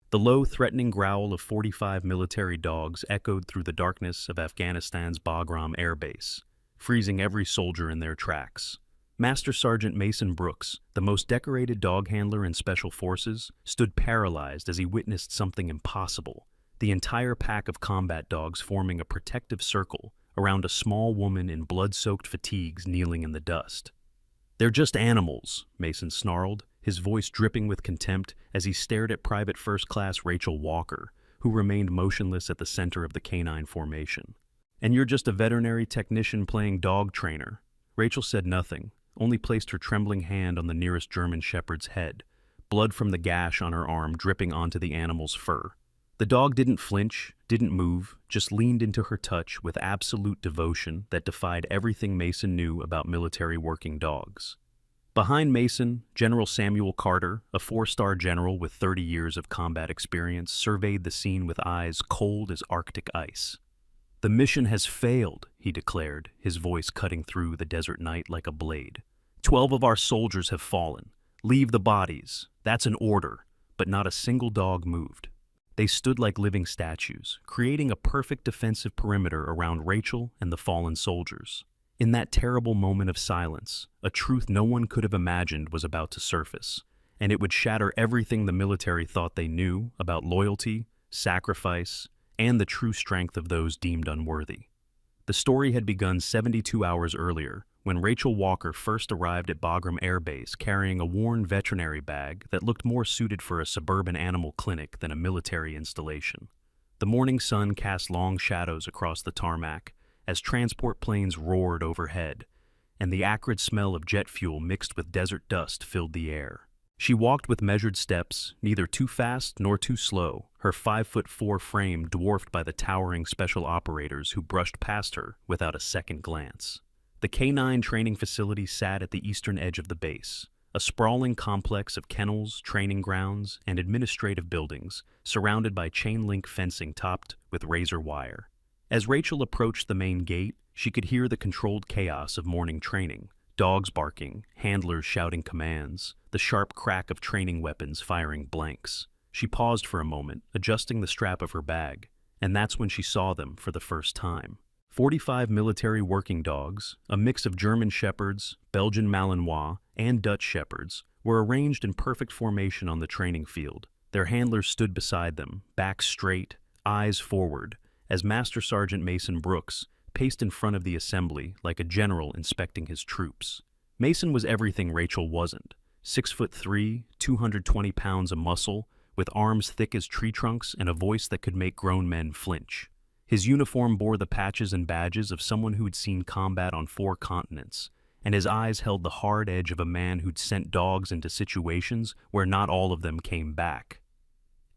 The low, threatening growl of 45 military dogs echoed through the darkness of Afghanistan's Bagram Air Base, freezing every soldier in their tracks. Master Sergeant Mason Brooks, the most decorated dog handler in Special Forces, stood paralyzed as he witnessed something impossible. The entire pack of combat dogs forming a protective circle around a small woman in blood-soaked fatigues kneeling in the dust. "They're just animals," Mason snarled, his voice dripping with contempt as he stared at Private First Class Rachel Walker, who remained motionless at the center of the canine formation. "And you're just a veterinary technician playing dog trainer." Rachel said nothing, only placed her trembling hand on the nearest German shepherd's head, blood from the gash on her arm dripping onto the animal's fur. The dog didn't flinch, didn't move, just leaned into her touch with absolute devotion that defied everything Mason knew about military working dogs. Behind Mason, General Samuel Carter, a four-star general with 30 years of combat experience, surveyed the scene with eyes cold as Arctic ice. "The mission has failed," he declared, his voice cutting through the desert night like a blade. 12 of our soldiers have fallen. Leave the bodies. That's an order." But not a single dog moved. They stood like living statues, creating a perfect defensive perimeter around Rachel and the fallen soldiers. In that terrible moment of silence, a truth no one could have imagined was about to surface, and it would shatter everything the military thought they knew about loyalty, sacrifice, and the true strength of those deemed unworthy. The story had begun 72 hours earlier, when Rachel Walker first arrived at Bagram Air Base carrying a worn veterinary bag that looked more suited for a suburban animal clinic than a military installation. The morning sun cast long shadows across the tarmac as transport planes roared overhead, and the acrid smell of jet fuel mixed with desert dust filled the air. She walked with measured steps, neither too fast nor too slow, her 5'4" frame dwarfed by the towering special operators who brushed past her without a second glance. The K-9 training facility sat at the eastern edge of the base, a sprawling complex of kennels, training grounds, and administrative buildings, surrounded by chain-link fencing topped with razor wire. As Rachel approached the main gate, she could hear the controlled chaos of morning training, dogs barking, handlers shouting commands, the sharp crack of training weapons firing blanks. She paused for a moment, adjusting the strap of her bag, and that's when she saw them for the first time. 45 military working dogs, a mix of German shepherds, Belgian Malinois, and Dutch shepherds, were arranged in perfect formation on the training field. Their handlers stood beside them, backs straight, eyes forward, as Master Sergeant Mason Brooks paced in front of the assembly like a general inspecting his troops. Mason was everything Rachel wasn't. 6'3", 220 pounds of muscle, with arms thick as tree trunks and a voice that could make grown men flinch. His uniform bore the patches and badges of someone who'd seen combat on 4 continents, and his eyes held the hard edge of a man who'd sent dogs into situations where not all of them came back.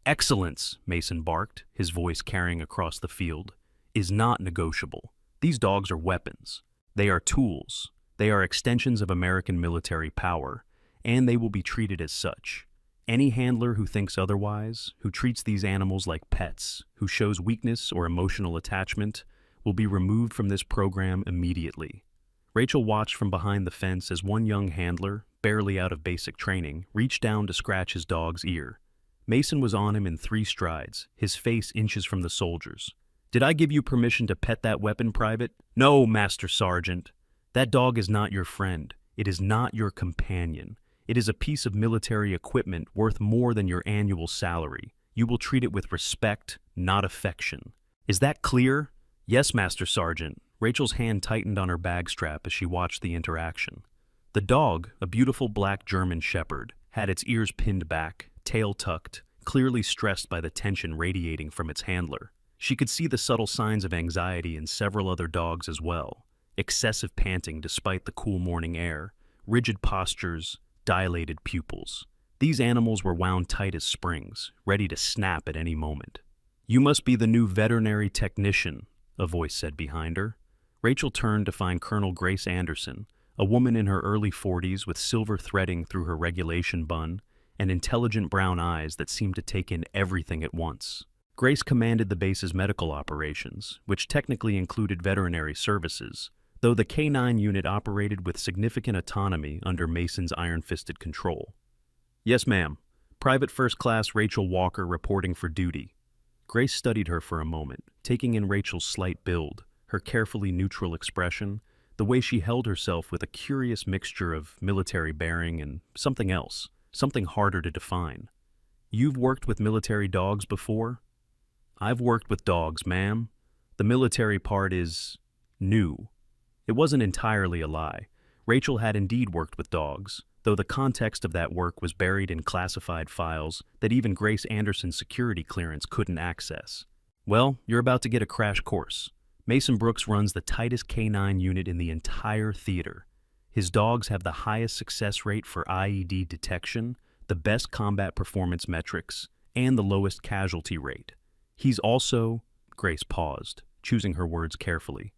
"Excellence," Mason barked, his voice carrying across the field, "is not negotiable. These dogs are weapons. They are tools. They are extensions of American military power, and they will be treated as such. Any handler who thinks otherwise, who treats these animals like pets, who shows weakness or emotional attachment, will be removed from this program immediately." Rachel watched from behind the fence as one young handler, barely out of basic training, reached down to scratch his dog's ear. Mason was on him in 3 strides, his face inches from the soldiers. "Did I give you permission to pet that weapon, Private?" "No, Master Sergeant. That dog is not your friend. It is not your companion. It is a piece of military equipment worth more than your annual salary. You will treat it with respect, not affection. Is that clear?" "Yes, Master Sergeant." Rachel's hand tightened on her bag strap as she watched the interaction. The dog, a beautiful black German shepherd, had its ears pinned back, tail tucked, clearly stressed by the tension radiating from its handler. She could see the subtle signs of anxiety in several other dogs as well. Excessive panting despite the cool morning air, rigid postures, dilated pupils. These animals were wound tight as springs, ready to snap at any moment. "You must be the new veterinary technician," a voice said behind her. Rachel turned to find Colonel Grace Anderson, a woman in her early 40s with silver threading through her regulation bun and intelligent brown eyes that seemed to take in everything at once. Grace commanded the base's medical operations, which technically included veterinary services, though the K-9 unit operated with significant autonomy under Mason's iron-fisted control. "Yes, ma'am. Private First Class Rachel Walker reporting for duty. Grace studied her for a moment, taking in Rachel's slight build, her carefully neutral expression, the way she held herself with a curious mixture of military bearing and something else, something harder to define. You've worked with military dogs before? I've worked with dogs, ma'am. The military part is new. It wasn't entirely a lie. Rachel had indeed worked with dogs, though the context of that work was buried in classified files that even Grace Anderson's security clearance couldn't access. Well, you're about to get a crash course. Mason Brooks runs the tightest K9 unit in the entire theater. His dogs have the highest success rate for IED detection, the best combat performance metrics, and the lowest casualty rate. He's also, Grace paused, choosing her words carefully,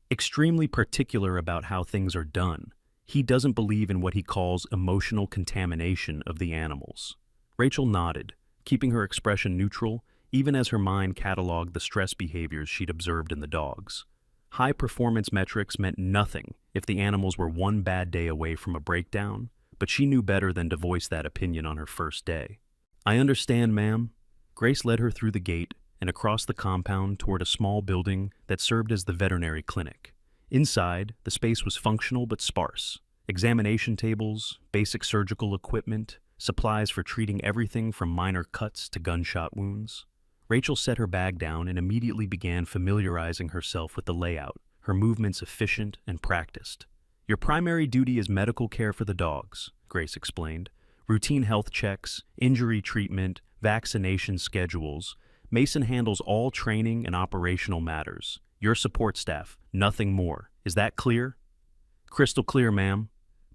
extremely particular about how things are done. He doesn't believe in what he calls emotional contamination of the animals. Rachel nodded, keeping her expression neutral, even as her mind cataloged the stress behaviors she'd observed in the dogs. High performance metrics meant nothing if the animals were one bad day away from a breakdown, but she knew better than to voice that opinion on her first day. I understand, ma'am. Grace led her through the gate and across the compound toward a small building that served as the veterinary clinic. Inside, the space was functional but sparse. Examination tables, basic surgical equipment, supplies for treating everything from minor cuts to gunshot wounds. Rachel set her bag down and immediately began familiarizing herself with the layout, her movements efficient and practiced. Your primary duty is medical care for the dogs, Grace explained. Routine health checks, injury treatment, vaccination schedules. Mason handles all training and operational matters. Your support staff, nothing more. Is that clear? Crystal clear, ma'am.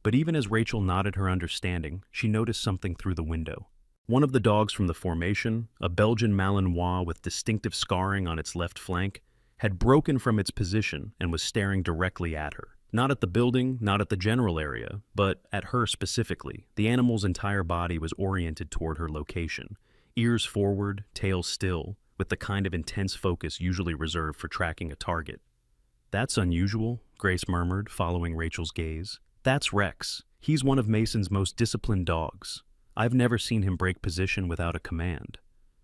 But even as Rachel nodded her understanding, she noticed something through the window. One of the dogs from the formation, a Belgian Malinois with distinctive scarring on its left flank, had broken from its position and was staring directly at her. Not at the building, not at the general area, but at her specifically. The animal's entire body was oriented toward her location, ears forward, tail still, with the kind of intense focus usually reserved for tracking a target. That's unusual, Grace murmured, following Rachel's gaze. That's Rex. He's one of Mason's most disciplined dogs. I've never seen him break position without a command.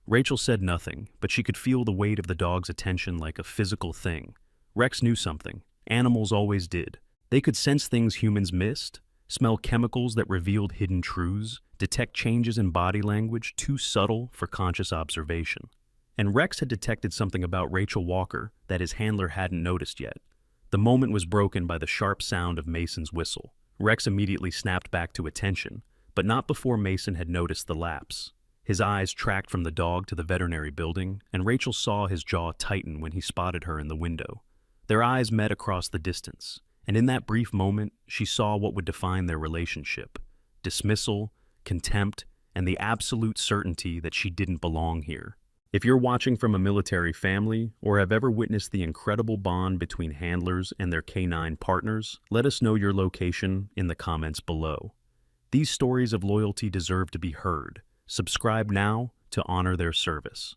Rachel said nothing, but she could feel the weight of the dog's attention like a physical thing. Rex knew something. Animals always did. They could sense things humans missed, smell chemicals that revealed hidden truths, detect changes in body language too subtle for conscious observation. And Rex had detected something about Rachel Walker that his handler hadn't noticed yet. The moment was broken by the sharp sound of Mason's whistle. Rex immediately snapped back to attention, but not before Mason had noticed the lapse. His eyes tracked from the dog to the veterinary building, and Rachel saw his jaw tighten when he spotted her in the window. Their eyes met across the distance, and in that brief moment, she saw what would define their relationship: dismissal, contempt, and the absolute certainty that she didn't belong here. If you're watching from a military family or have ever witnessed the incredible bond between handlers and their canine partners, let us know your location in the comments below. These stories of loyalty deserve to be heard. Subscribe now to honor their service.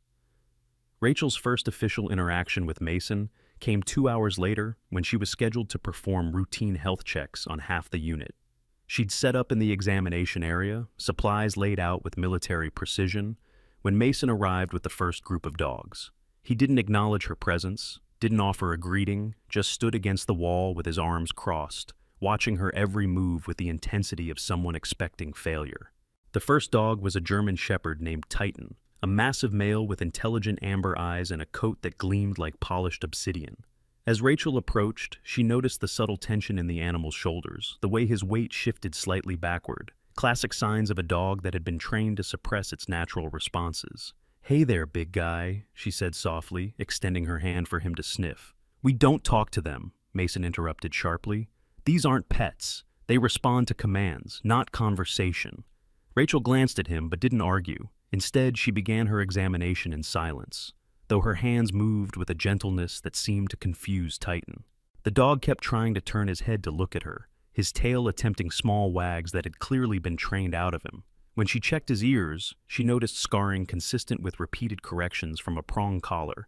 Rachel's first official interaction with Mason came 2 hours later when she was scheduled to perform routine health checks on half the unit. She'd set up in the examination area, supplies laid out with military precision, when Mason arrived with the first group of dogs. He didn't acknowledge her presence, didn't offer a greeting, just stood against the wall with his arms crossed, watching her every move with the intensity of someone expecting failure. The first dog was a German shepherd named Titan, a massive male with intelligent amber eyes and a coat that gleamed like polished obsidian. As Rachel approached, she noticed the subtle tension in the animal's shoulders, the way his weight shifted slightly backward, classic signs of a dog that had been trained to suppress its natural responses. "Hey there, big guy," she said softly, extending her hand for him to sniff. "We don't talk to them," Mason interrupted sharply. "These aren't pets. They respond to commands, not conversation." Rachel glanced at him but didn't argue. Instead, she began her examination in silence, though her hands moved with a gentleness that seemed to confuse Titan. The dog kept trying to turn his head to look at her, his tail attempting small wags that had clearly been trained out of him. When she checked his ears, she noticed scarring consistent with repeated corrections from a prong collar,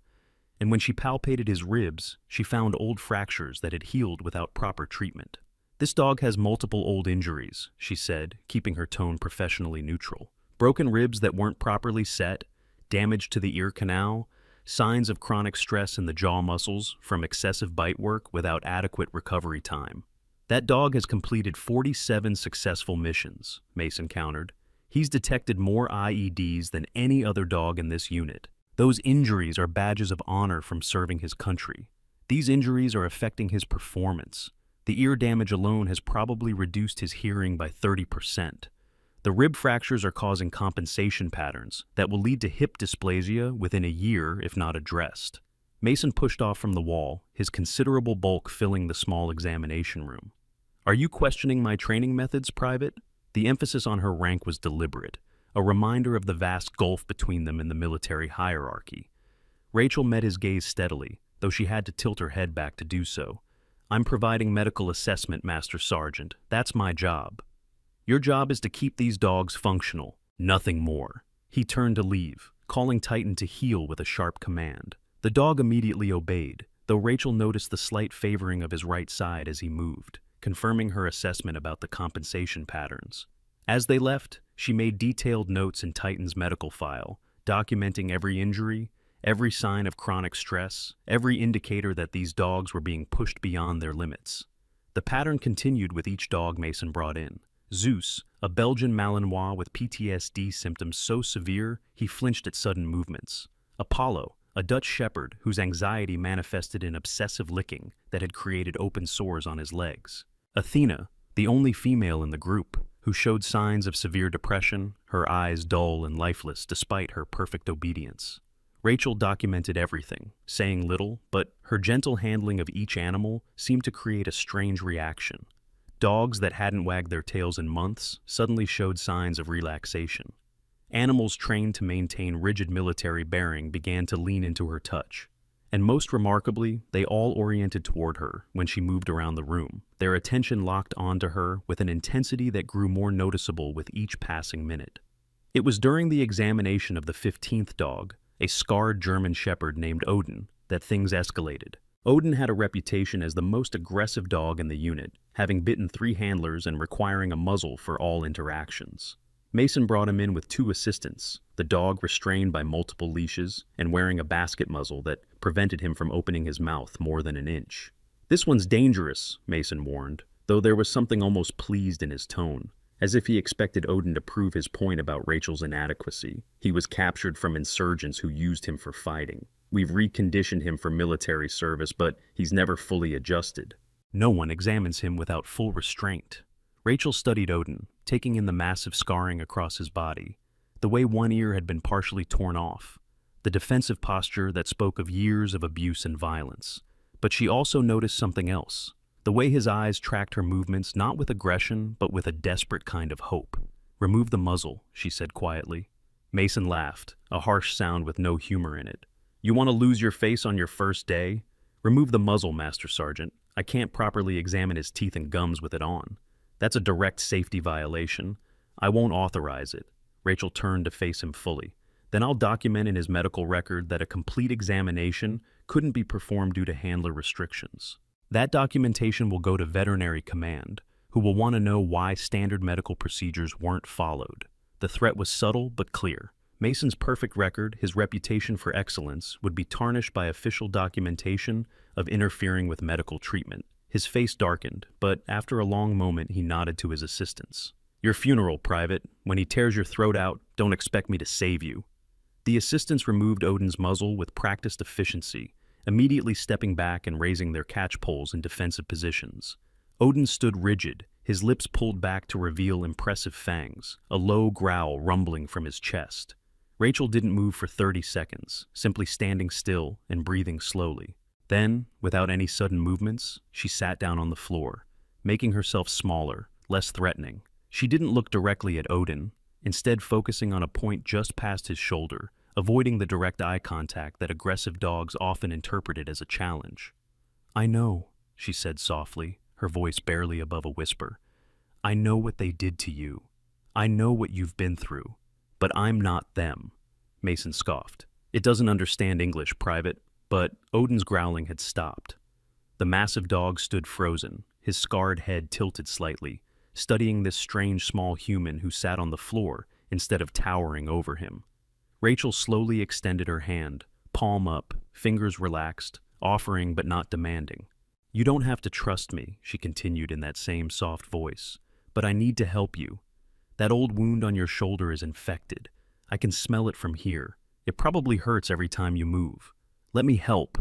and when she palpated his ribs, she found old fractures that had healed without proper treatment. "This dog has multiple old injuries," she said, keeping her tone professionally neutral. Broken ribs that weren't properly set, damage to the ear canal, signs of chronic stress in the jaw muscles from excessive bite work without adequate recovery time. That dog has completed 47 successful missions, Mason countered. He's detected more IEDs than any other dog in this unit. Those injuries are badges of honor from serving his country. These injuries are affecting his performance. The ear damage alone has probably reduced his hearing by 30%. The rib fractures are causing compensation patterns that will lead to hip dysplasia within a year if not addressed. Mason pushed off from the wall, his considerable bulk filling the small examination room. Are you questioning my training methods, Private? The emphasis on her rank was deliberate, a reminder of the vast gulf between them in the military hierarchy. Rachel met his gaze steadily, though she had to tilt her head back to do so. I'm providing medical assessment, Master Sergeant. That's my job. Your job is to keep these dogs functional, nothing more. He turned to leave, calling Titan to heel with a sharp command. The dog immediately obeyed, though Rachel noticed the slight favoring of his right side as he moved, confirming her assessment about the compensation patterns. As they left, she made detailed notes in Titan's medical file, documenting every injury, every sign of chronic stress, every indicator that these dogs were being pushed beyond their limits. The pattern continued with each dog Mason brought in. Zeus, a Belgian Malinois with PTSD symptoms so severe he flinched at sudden movements. Apollo, a Dutch shepherd whose anxiety manifested in obsessive licking that had created open sores on his legs. Athena, the only female in the group, who showed signs of severe depression, her eyes dull and lifeless despite her perfect obedience. Rachel documented everything, saying little, but her gentle handling of each animal seemed to create a strange reaction. Dogs that hadn't wagged their tails in months suddenly showed signs of relaxation. Animals trained to maintain rigid military bearing began to lean into her touch. And most remarkably, they all oriented toward her when she moved around the room, their attention locked onto her with an intensity that grew more noticeable with each passing minute. It was during the examination of the 15th dog, a scarred German shepherd named Odin, that things escalated. Odin had a reputation as the most aggressive dog in the unit, having bitten 3 handlers and requiring a muzzle for all interactions. Mason brought him in with 2 assistants, the dog restrained by multiple leashes and wearing a basket muzzle that prevented him from opening his mouth more than an inch. "This one's dangerous," Mason warned, though there was something almost pleased in his tone, as if he expected Odin to prove his point about Rachel's inadequacy. He was captured from insurgents who used him for fighting. We've reconditioned him for military service, but he's never fully adjusted. No one examines him without full restraint. Rachel studied Odin, taking in the massive scarring across his body, the way one ear had been partially torn off, the defensive posture that spoke of years of abuse and violence. But she also noticed something else, the way his eyes tracked her movements not with aggression, but with a desperate kind of hope. "Remove the muzzle," she said quietly. Mason laughed, a harsh sound with no humor in it. "You want to lose your face on your first day? Remove the muzzle, Master Sergeant. I can't properly examine his teeth and gums with it on. That's a direct safety violation. I won't authorize it." Rachel turned to face him fully. "Then I'll document in his medical record that a complete examination couldn't be performed due to handler restrictions. That documentation will go to Veterinary Command, who will want to know why standard medical procedures weren't followed." The threat was subtle but clear. Mason's perfect record, his reputation for excellence, would be tarnished by official documentation of interfering with medical treatment. His face darkened, but after a long moment he nodded to his assistants. "Your funeral, Private. When he tears your throat out, don't expect me to save you." The assistants removed Odin's muzzle with practiced efficiency, immediately stepping back and raising their catch poles in defensive positions. Odin stood rigid, his lips pulled back to reveal impressive fangs, a low growl rumbling from his chest. Rachel didn't move for 30 seconds, simply standing still and breathing slowly. Then, without any sudden movements, she sat down on the floor, making herself smaller, less threatening. She didn't look directly at Odin, instead focusing on a point just past his shoulder, avoiding the direct eye contact that aggressive dogs often interpreted as a challenge. "I know," she said softly, her voice barely above a whisper. "I know what they did to you. I know what you've been through. But I'm not them." Mason scoffed. "It doesn't understand English, Private." But Odin's growling had stopped. The massive dog stood frozen, his scarred head tilted slightly, studying this strange small human who sat on the floor, instead of towering over him. Rachel slowly extended her hand, palm up, fingers relaxed, offering but not demanding. "You don't have to trust me," she continued in that same soft voice, "but I need to help you. That old wound on your shoulder is infected. I can smell it from here. It probably hurts every time you move. Let me help."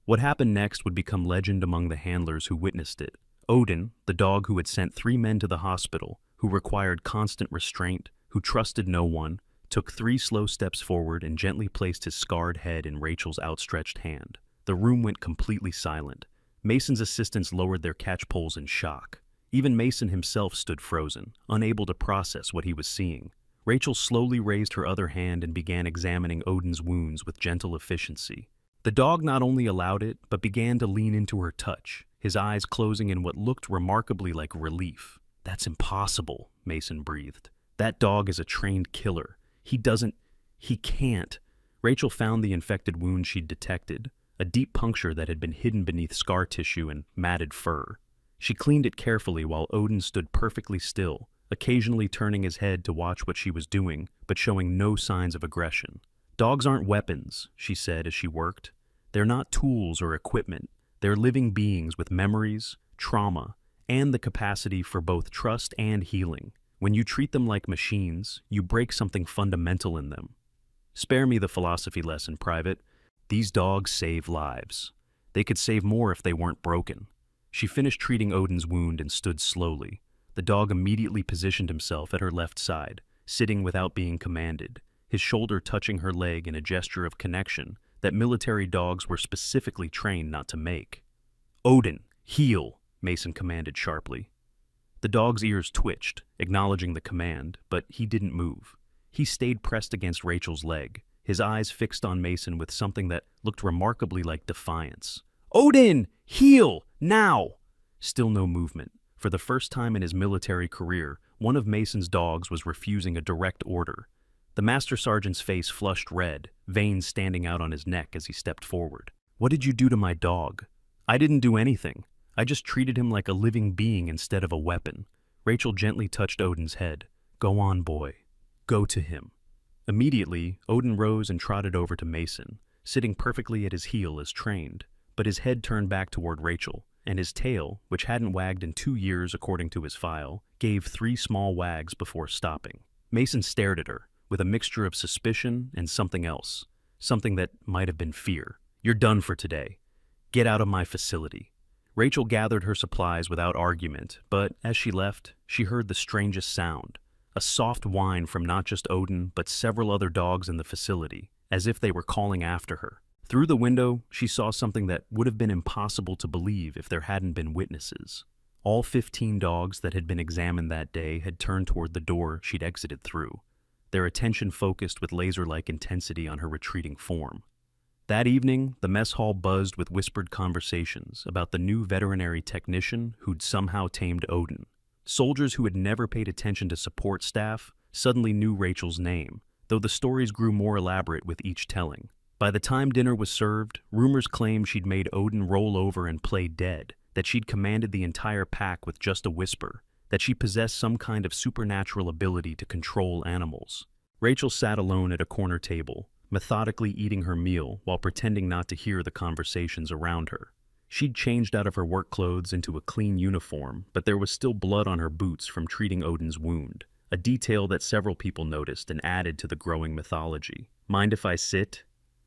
What happened next would become legend among the handlers who witnessed it. Odin, the dog who had sent 3 men to the hospital, who required constant restraint, who trusted no one, took 3 slow steps forward and gently placed his scarred head in Rachel's outstretched hand. The room went completely silent. Mason's assistants lowered their catch poles in shock. Even Mason himself stood frozen, unable to process what he was seeing. Rachel slowly raised her other hand and began examining Odin's wounds with gentle efficiency. The dog not only allowed it, but began to lean into her touch, his eyes closing in what looked remarkably like relief. "That's impossible," Mason breathed. "That dog is a trained killer. He can't." Rachel found the infected wound she'd detected, a deep puncture that had been hidden beneath scar tissue and matted fur. She cleaned it carefully while Odin stood perfectly still, occasionally turning his head to watch what she was doing, but showing no signs of aggression. "Dogs aren't weapons," she said as she worked. "They're not tools or equipment. They're living beings with memories, trauma, and the capacity for both trust and healing. When you treat them like machines, you break something fundamental in them. Spare me the philosophy lesson, Private. These dogs save lives. They could save more if they weren't broken." She finished treating Odin's wound and stood slowly. The dog immediately positioned himself at her left side, sitting without being commanded, his shoulder touching her leg in a gesture of connection that military dogs were specifically trained not to make. "Odin, heel," Mason commanded sharply. The dog's ears twitched, acknowledging the command, but he didn't move. He stayed pressed against Rachel's leg, his eyes fixed on Mason with something that looked remarkably like defiance. "Odin, heel, now!" Still no movement. For the first time in his military career, one of Mason's dogs was refusing a direct order. The Master Sergeant's face flushed red, veins standing out on his neck as he stepped forward. "What did you do to my dog?" "I didn't do anything. I just treated him like a living being instead of a weapon." Rachel gently touched Odin's head. "Go on, boy. Go to him." Immediately, Odin rose and trotted over to Mason, sitting perfectly at his heel as trained, but his head turned back toward Rachel, and his tail, which hadn't wagged in 2 years according to his file, gave 3 small wags before stopping. Mason stared at her, with a mixture of suspicion and something else, something that might have been fear. "You're done for today. Get out of my facility." Rachel gathered her supplies without argument, but as she left, she heard the strangest sound, a soft whine from not just Odin, but several other dogs in the facility, as if they were calling after her. Through the window, she saw something that would have been impossible to believe if there hadn't been witnesses. All 15 dogs that had been examined that day had turned toward the door she'd exited through, their attention focused with laser-like intensity on her retreating form. That evening, the mess hall buzzed with whispered conversations about the new veterinary technician who'd somehow tamed Odin. Soldiers who had never paid attention to support staff suddenly knew Rachel's name, though the stories grew more elaborate with each telling. By the time dinner was served, rumors claimed she'd made Odin roll over and play dead, that she'd commanded the entire pack with just a whisper, that she possessed some kind of supernatural ability to control animals. Rachel sat alone at a corner table, methodically eating her meal while pretending not to hear the conversations around her. She'd changed out of her work clothes into a clean uniform, but there was still blood on her boots from treating Odin's wound, a detail that several people noticed and added to the growing mythology. "Mind if I sit?"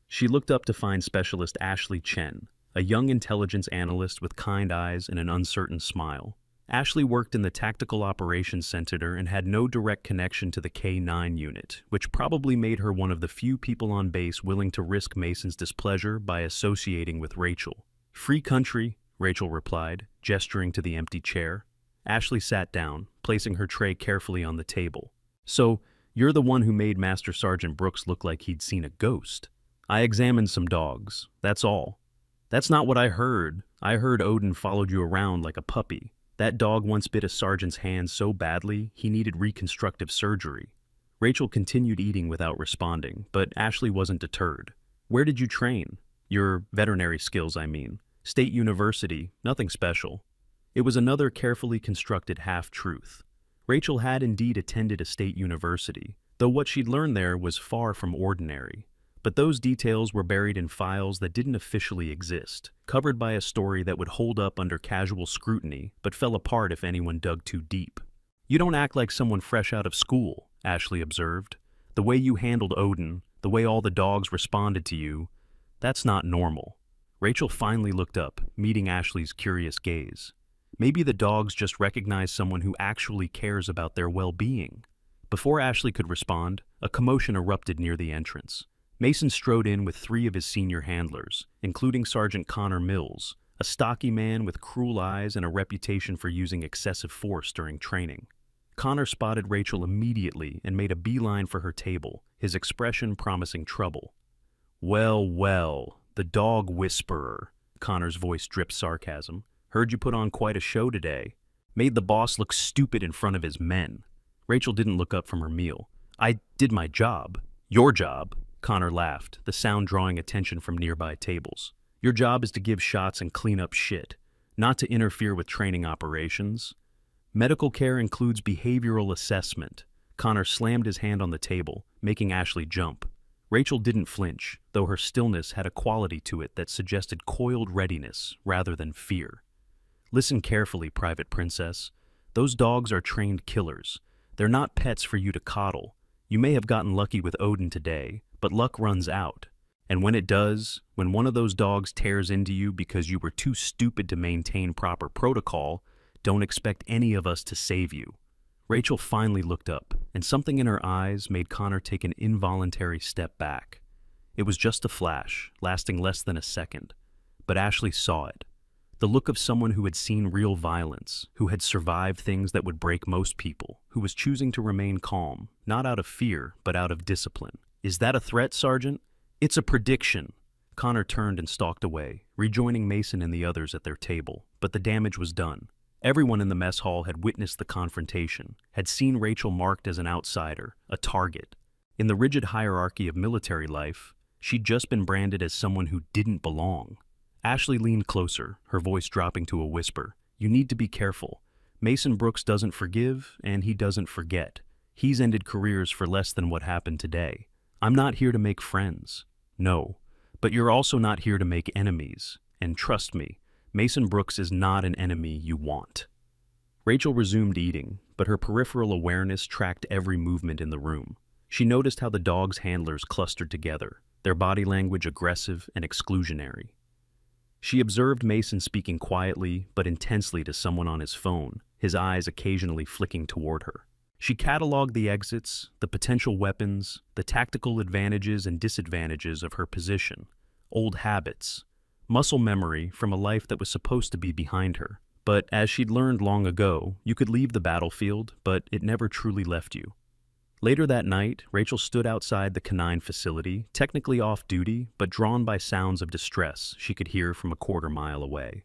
She looked up to find Specialist Ashley Chen, a young intelligence analyst with kind eyes and an uncertain smile. Ashley worked in the Tactical Operations Center and had no direct connection to the K-9 unit, which probably made her one of the few people on base willing to risk Mason's displeasure by associating with Rachel. "Free country," Rachel replied, gesturing to the empty chair. Ashley sat down, placing her tray carefully on the table. "So, you're the one who made Master Sergeant Brooks look like he'd seen a ghost." "I examined some dogs, that's all." "That's not what I heard. I heard Odin followed you around like a puppy. That dog once bit a sergeant's hand so badly, he needed reconstructive surgery." Rachel continued eating without responding, but Ashley wasn't deterred. "Where did you train? Your veterinary skills, I mean." "State University, nothing special." It was another carefully constructed half-truth. Rachel had indeed attended a state university, though what she'd learned there was far from ordinary. But those details were buried in files that didn't officially exist, covered by a story that would hold up under casual scrutiny but fell apart if anyone dug too deep. "You don't act like someone fresh out of school," Ashley observed. "The way you handled Odin, the way all the dogs responded to you, that's not normal." Rachel finally looked up, meeting Ashley's curious gaze. Maybe the dogs just recognized someone who actually cares about their well-being. Before Ashley could respond, a commotion erupted near the entrance. Mason strode in with 3 of his senior handlers, including Sergeant Connor Mills, a stocky man with cruel eyes and a reputation for using excessive force during training. Connor spotted Rachel immediately and made a beeline for her table, his expression promising trouble. "Well, well, the dog whisperer," Connor's voice dripped sarcasm. "Heard you put on quite a show today. Made the boss look stupid in front of his men." Rachel didn't look up from her meal. "I did my job." "Your job?" Connor laughed, the sound drawing attention from nearby tables. "Your job is to give shots and clean up shit, not to interfere with training operations. Medical care includes behavioral assessment." Connor slammed his hand on the table, making Ashley jump. Rachel didn't flinch, though her stillness had a quality to it that suggested coiled readiness rather than fear. "Listen carefully, Private Princess. Those dogs are trained killers. They're not pets for you to coddle. You may have gotten lucky with Odin today, but luck runs out. And when it does, when one of those dogs tears into you because you were too stupid to maintain proper protocol, don't expect any of us to save you." Rachel finally looked up, and something in her eyes made Connor take an involuntary step back. It was just a flash, lasting less than a second, but Ashley saw it. The look of someone who had seen real violence, who had survived things that would break most people, who was choosing to remain calm, not out of fear, but out of discipline. "Is that a threat, Sergeant?" "It's a prediction." Connor turned and stalked away, rejoining Mason and the others at their table, but the damage was done. Everyone in the mess hall had witnessed the confrontation, had seen Rachel marked as an outsider, a target. In the rigid hierarchy of military life, she'd just been branded as someone who didn't belong. Ashley leaned closer, her voice dropping to a whisper. "You need to be careful. Mason Brooks doesn't forgive, and he doesn't forget. He's ended careers for less than what happened today. I'm not here to make friends. No. But you're also not here to make enemies. And trust me, Mason Brooks is not an enemy you want." Rachel resumed eating, but her peripheral awareness tracked every movement in the room. She noticed how the dog's handlers clustered together, their body language aggressive and exclusionary. She observed Mason speaking quietly but intensely to someone on his phone, his eyes occasionally flicking toward her. She cataloged the exits, the potential weapons, the tactical advantages and disadvantages of her position, old habits, muscle memory from a life that was supposed to be behind her. But as she'd learned long ago, you could leave the battlefield, but it never truly left you. Later that night, Rachel stood outside the canine facility, technically off-duty, but drawn by sounds of distress she could hear from a quarter-mile away.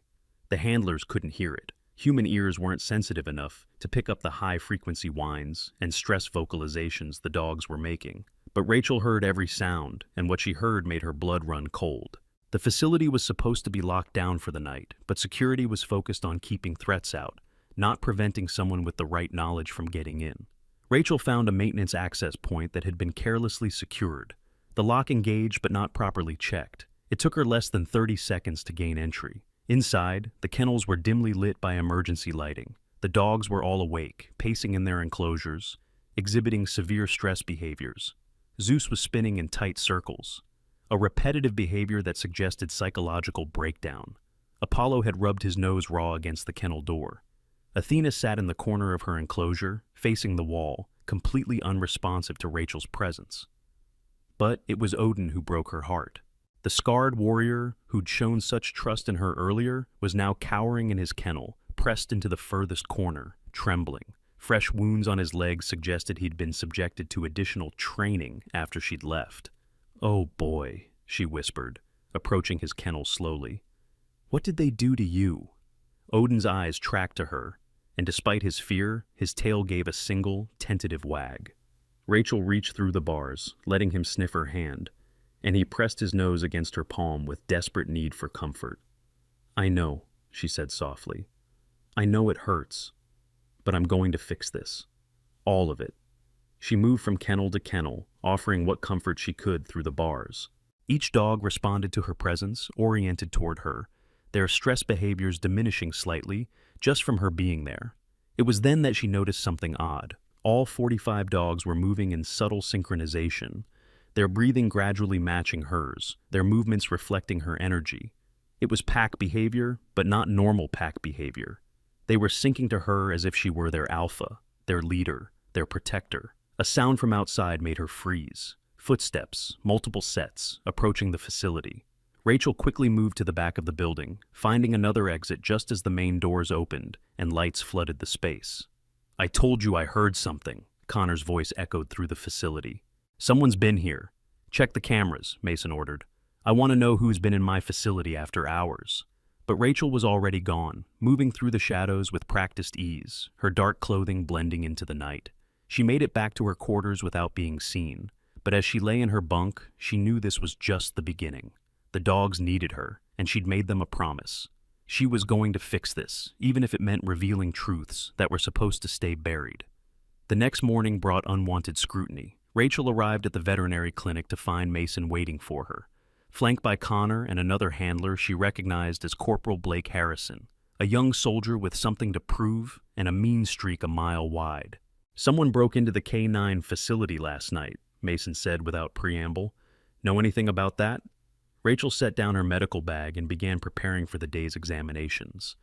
The handlers couldn't hear it. Human ears weren't sensitive enough to pick up the high-frequency whines and stress vocalizations the dogs were making. But Rachel heard every sound, and what she heard made her blood run cold. The facility was supposed to be locked down for the night, but security was focused on keeping threats out, not preventing someone with the right knowledge from getting in. Rachel found a maintenance access point that had been carelessly secured. The lock engaged but not properly checked. It took her less than 30 seconds to gain entry. Inside, the kennels were dimly lit by emergency lighting. The dogs were all awake, pacing in their enclosures, exhibiting severe stress behaviors. Zeus was spinning in tight circles, a repetitive behavior that suggested psychological breakdown. Apollo had rubbed his nose raw against the kennel door. Athena sat in the corner of her enclosure, facing the wall, completely unresponsive to Rachel's presence. But it was Odin who broke her heart. The scarred warrior who'd shown such trust in her earlier was now cowering in his kennel, pressed into the furthest corner, trembling. Fresh wounds on his legs suggested he'd been subjected to additional training after she'd left. "Oh boy," she whispered, approaching his kennel slowly. "What did they do to you?" Odin's eyes tracked to her, and despite his fear, his tail gave a single, tentative wag. Rachel reached through the bars, letting him sniff her hand, and he pressed his nose against her palm with desperate need for comfort. "I know," she said softly. "I know it hurts, but I'm going to fix this. All of it. She moved from kennel to kennel, offering what comfort she could through the bars. Each dog responded to her presence, oriented toward her, their stress behaviors diminishing slightly just from her being there. It was then that she noticed something odd. All 45 dogs were moving in subtle synchronization, their breathing gradually matching hers, their movements reflecting her energy. It was pack behavior, but not normal pack behavior. They were syncing to her as if she were their alpha, their leader, their protector. A sound from outside made her freeze. Footsteps, multiple sets, approaching the facility. Rachel quickly moved to the back of the building, finding another exit just as the main doors opened and lights flooded the space. "I told you I heard something," Connor's voice echoed through the facility. "Someone's been here. Check the cameras," Mason ordered. "I want to know who's been in my facility after hours." But Rachel was already gone, moving through the shadows with practiced ease, her dark clothing blending into the night. She made it back to her quarters without being seen, but as she lay in her bunk, she knew this was just the beginning. The dogs needed her, and she'd made them a promise. She was going to fix this, even if it meant revealing truths that were supposed to stay buried. The next morning brought unwanted scrutiny. Rachel arrived at the veterinary clinic to find Mason waiting for her. Flanked by Connor and another handler she recognized as Corporal Blake Harrison, a young soldier with something to prove and a mean streak a mile wide. "Someone broke into the K9 facility last night," Mason said without preamble. "Know anything about that?" Rachel set down her medical bag and began preparing for the day's examinations.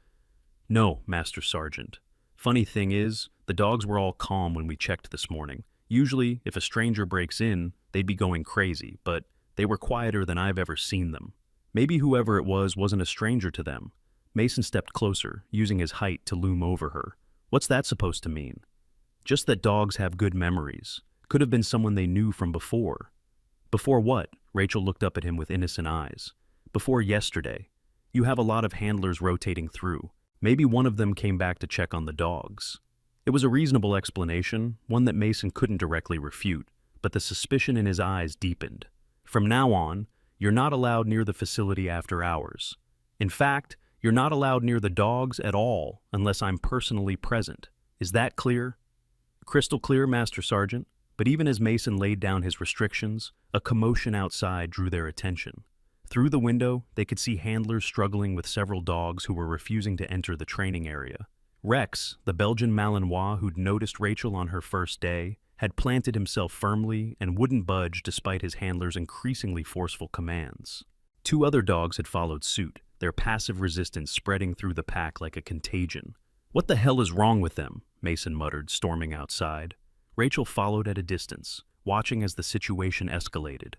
"No, Master Sergeant. Funny thing is, the dogs were all calm when we checked this morning. Usually, if a stranger breaks in, they'd be going crazy, but they were quieter than I've ever seen them. Maybe whoever it was wasn't a stranger to them." Mason stepped closer, using his height to loom over her. "What's that supposed to mean?" "Just that dogs have good memories. Could have been someone they knew from before." "Before what?" Rachel looked up at him with innocent eyes. "Before yesterday. You have a lot of handlers rotating through. Maybe one of them came back to check on the dogs." It was a reasonable explanation, one that Mason couldn't directly refute, but the suspicion in his eyes deepened. "From now on, you're not allowed near the facility after hours. In fact, you're not allowed near the dogs at all unless I'm personally present. Is that clear?" "Crystal clear, Master Sergeant." But even as Mason laid down his restrictions, a commotion outside drew their attention. Through the window, they could see handlers struggling with several dogs who were refusing to enter the training area. Rex, the Belgian Malinois who'd noticed Rachel on her first day, had planted himself firmly and wouldn't budge despite his handler's increasingly forceful commands. Two other dogs had followed suit, their passive resistance spreading through the pack like a contagion. "What the hell is wrong with them?" Mason muttered, storming outside. Rachel followed at a distance, watching as the situation escalated.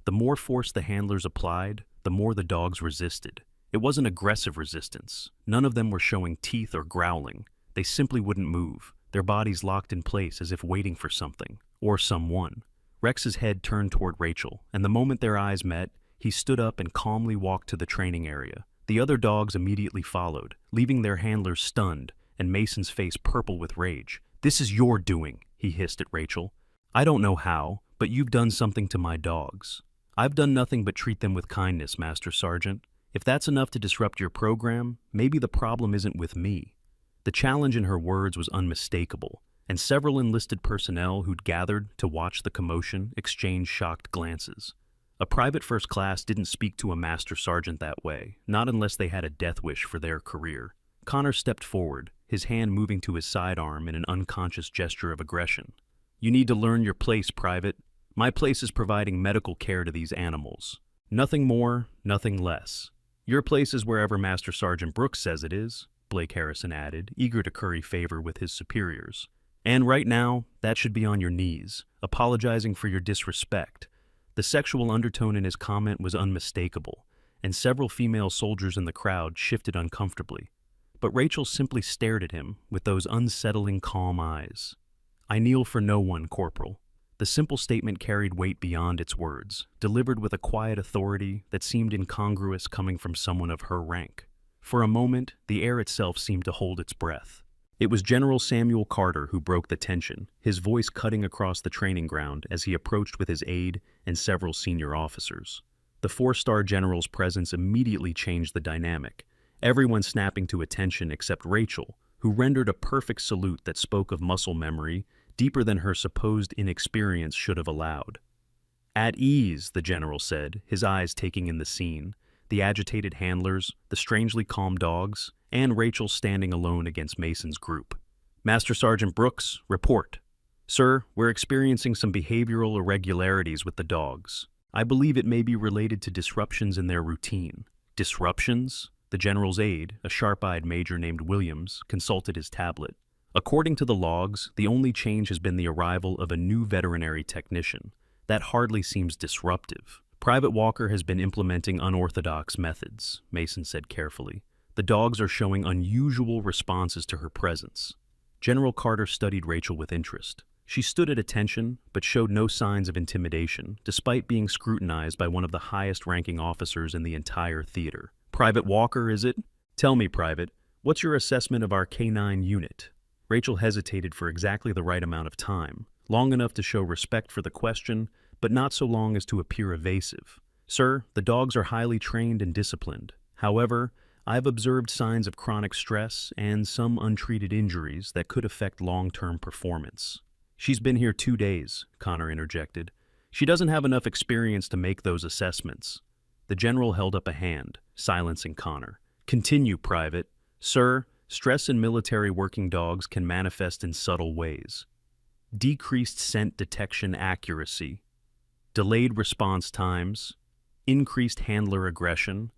The more force the handlers applied, the more the dogs resisted. It wasn't aggressive resistance. None of them were showing teeth or growling. They simply wouldn't move, their bodies locked in place as if waiting for something, or someone. Rex's head turned toward Rachel, and the moment their eyes met, he stood up and calmly walked to the training area. The other dogs immediately followed, leaving their handlers stunned, and Mason's face purple with rage. "This is your doing," he hissed at Rachel. "I don't know how, but you've done something to my dogs." "I've done nothing but treat them with kindness, Master Sergeant. If that's enough to disrupt your program, maybe the problem isn't with me." The challenge in her words was unmistakable, and several enlisted personnel who'd gathered to watch the commotion exchanged shocked glances. A private first class didn't speak to a Master Sergeant that way, not unless they had a death wish for their career. Connor stepped forward, his hand moving to his sidearm in an unconscious gesture of aggression. "You need to learn your place, Private. My place is providing medical care to these animals. Nothing more, nothing less. Your place is wherever Master Sergeant Brooks says it is," Blake Harrison added, eager to curry favor with his superiors. "And right now, that should be on your knees, apologizing for your disrespect." The sexual undertone in his comment was unmistakable, and several female soldiers in the crowd shifted uncomfortably. But Rachel simply stared at him with those unsettling, calm eyes. "I kneel for no one, Corporal." The simple statement carried weight beyond its words, delivered with a quiet authority that seemed incongruous coming from someone of her rank. For a moment, the air itself seemed to hold its breath. It was General Samuel Carter who broke the tension, his voice cutting across the training ground as he approached with his aide and several senior officers. The four-star general's presence immediately changed the dynamic, everyone snapping to attention except Rachel, who rendered a perfect salute that spoke of muscle memory, deeper than her supposed inexperience should have allowed. "At ease," the general said, his eyes taking in the scene, the agitated handlers, the strangely calm dogs, and Rachel standing alone against Mason's group. "Master Sergeant Brooks, report." "Sir, we're experiencing some behavioral irregularities with the dogs. I believe it may be related to disruptions in their routine." "Disruptions?" The general's aide, a sharp-eyed major named Williams, consulted his tablet. "According to the logs, the only change has been the arrival of a new veterinary technician. That hardly seems disruptive. Private Walker has been implementing unorthodox methods," Mason said carefully. "The dogs are showing unusual responses to her presence." General Carter studied Rachel with interest. She stood at attention, but showed no signs of intimidation, despite being scrutinized by one of the highest-ranking officers in the entire theater. "Private Walker, is it? Tell me, Private, what's your assessment of our K-9 unit?" Rachel hesitated for exactly the right amount of time, long enough to show respect for the question, but not so long as to appear evasive. "Sir, the dogs are highly trained and disciplined. However, I've observed signs of chronic stress and some untreated injuries that could affect long-term performance." "She's been here 2 days," Connor interjected. "She doesn't have enough experience to make those assessments." The general held up a hand, silencing Connor. "Continue, Private. Sir, stress in military working dogs can manifest in subtle ways. Decreased scent detection accuracy, delayed response times, increased handler aggression.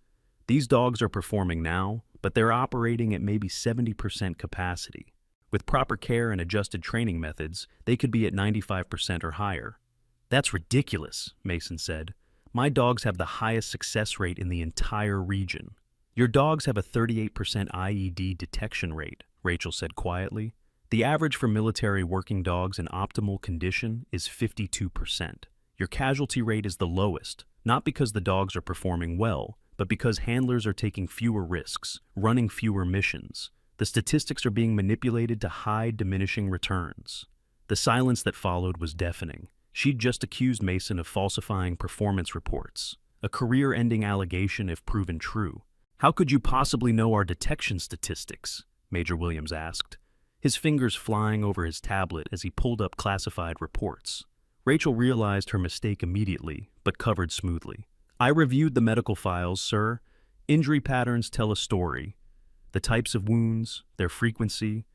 These dogs are performing now, but they're operating at maybe 70% capacity. With proper care and adjusted training methods, they could be at 95% or higher." "That's ridiculous," Mason said. "My dogs have the highest success rate in the entire region." "Your dogs have a 38% IED detection rate," Rachel said quietly. "The average for military working dogs in optimal condition is 52%. Your casualty rate is the lowest, not because the dogs are performing well, but because handlers are taking fewer risks, running fewer missions. The statistics are being manipulated to hide diminishing returns." The silence that followed was deafening. She'd just accused Mason of falsifying performance reports, a career-ending allegation if proven true. "How could you possibly know our detection statistics?" Major Williams asked, his fingers flying over his tablet as he pulled up classified reports. Rachel realized her mistake immediately, but covered smoothly. "I reviewed the medical files, sir. Injury patterns tell a story. The types of wounds, their frequency,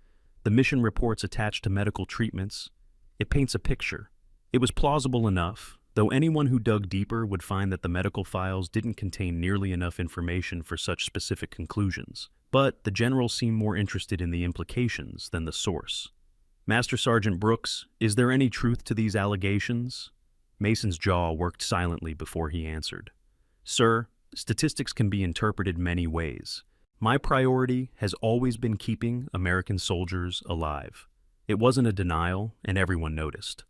the mission reports attached to medical treatments. It paints a picture. It was plausible enough, though anyone who dug deeper would find that the medical files didn't contain nearly enough information for such specific conclusions. But the general seemed more interested in the implications than the source. "Master Sergeant Brooks, is there any truth to these allegations?" Mason's jaw worked silently before he answered. "Sir, statistics can be interpreted many ways. My priority has always been keeping American soldiers alive. It wasn't a denial, and everyone noticed."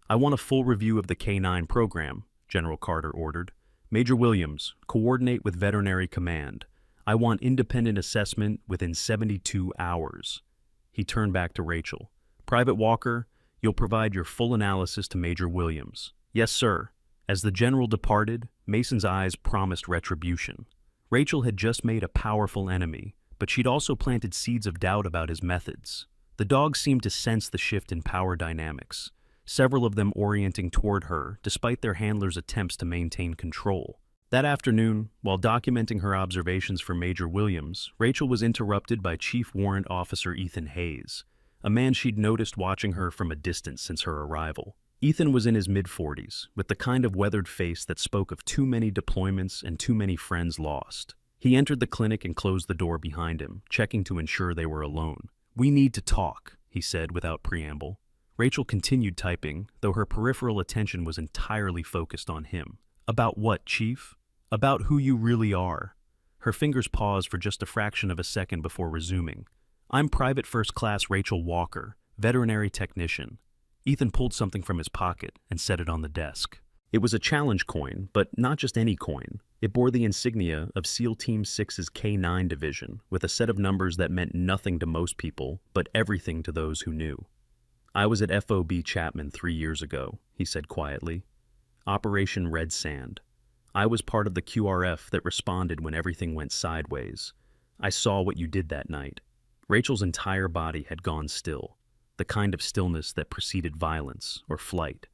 "I want a full review of the K-9 program," General Carter ordered. "Major Williams, coordinate with Veterinary Command. I want independent assessment within 72 hours. He turned back to Rachel. "Private Walker, you'll provide your full analysis to Major Williams." "Yes, sir." As the general departed, Mason's eyes promised retribution. Rachel had just made a powerful enemy, but she'd also planted seeds of doubt about his methods. The dogs seemed to sense the shift in power dynamics, several of them orienting toward her despite their handlers' attempts to maintain control. That afternoon, while documenting her observations for Major Williams, Rachel was interrupted by Chief Warrant Officer Ethan Hayes, a man she'd noticed watching her from a distance since her arrival. Ethan was in his mid-40s, with the kind of weathered face that spoke of too many deployments and too many friends lost. He entered the clinic and closed the door behind him, checking to ensure they were alone. "We need to talk," he said without preamble. Rachel continued typing, though her peripheral attention was entirely focused on him. "About what, Chief?" "About who you really are." Her fingers paused for just a fraction of a second before resuming. "I'm Private First Class Rachel Walker, veterinary technician." Ethan pulled something from his pocket and set it on the desk. It was a challenge coin, but not just any coin. It bore the insignia of SEAL Team 6's K-9 division, with a set of numbers that meant nothing to most people, but everything to those who knew. "I was at FOB Chapman 3 years ago," he said quietly. "Operation Red Sand. I was part of the QRF that responded when everything went sideways. I saw what you did that night." Rachel's entire body had gone still. the kind of stillness that preceded violence or flight.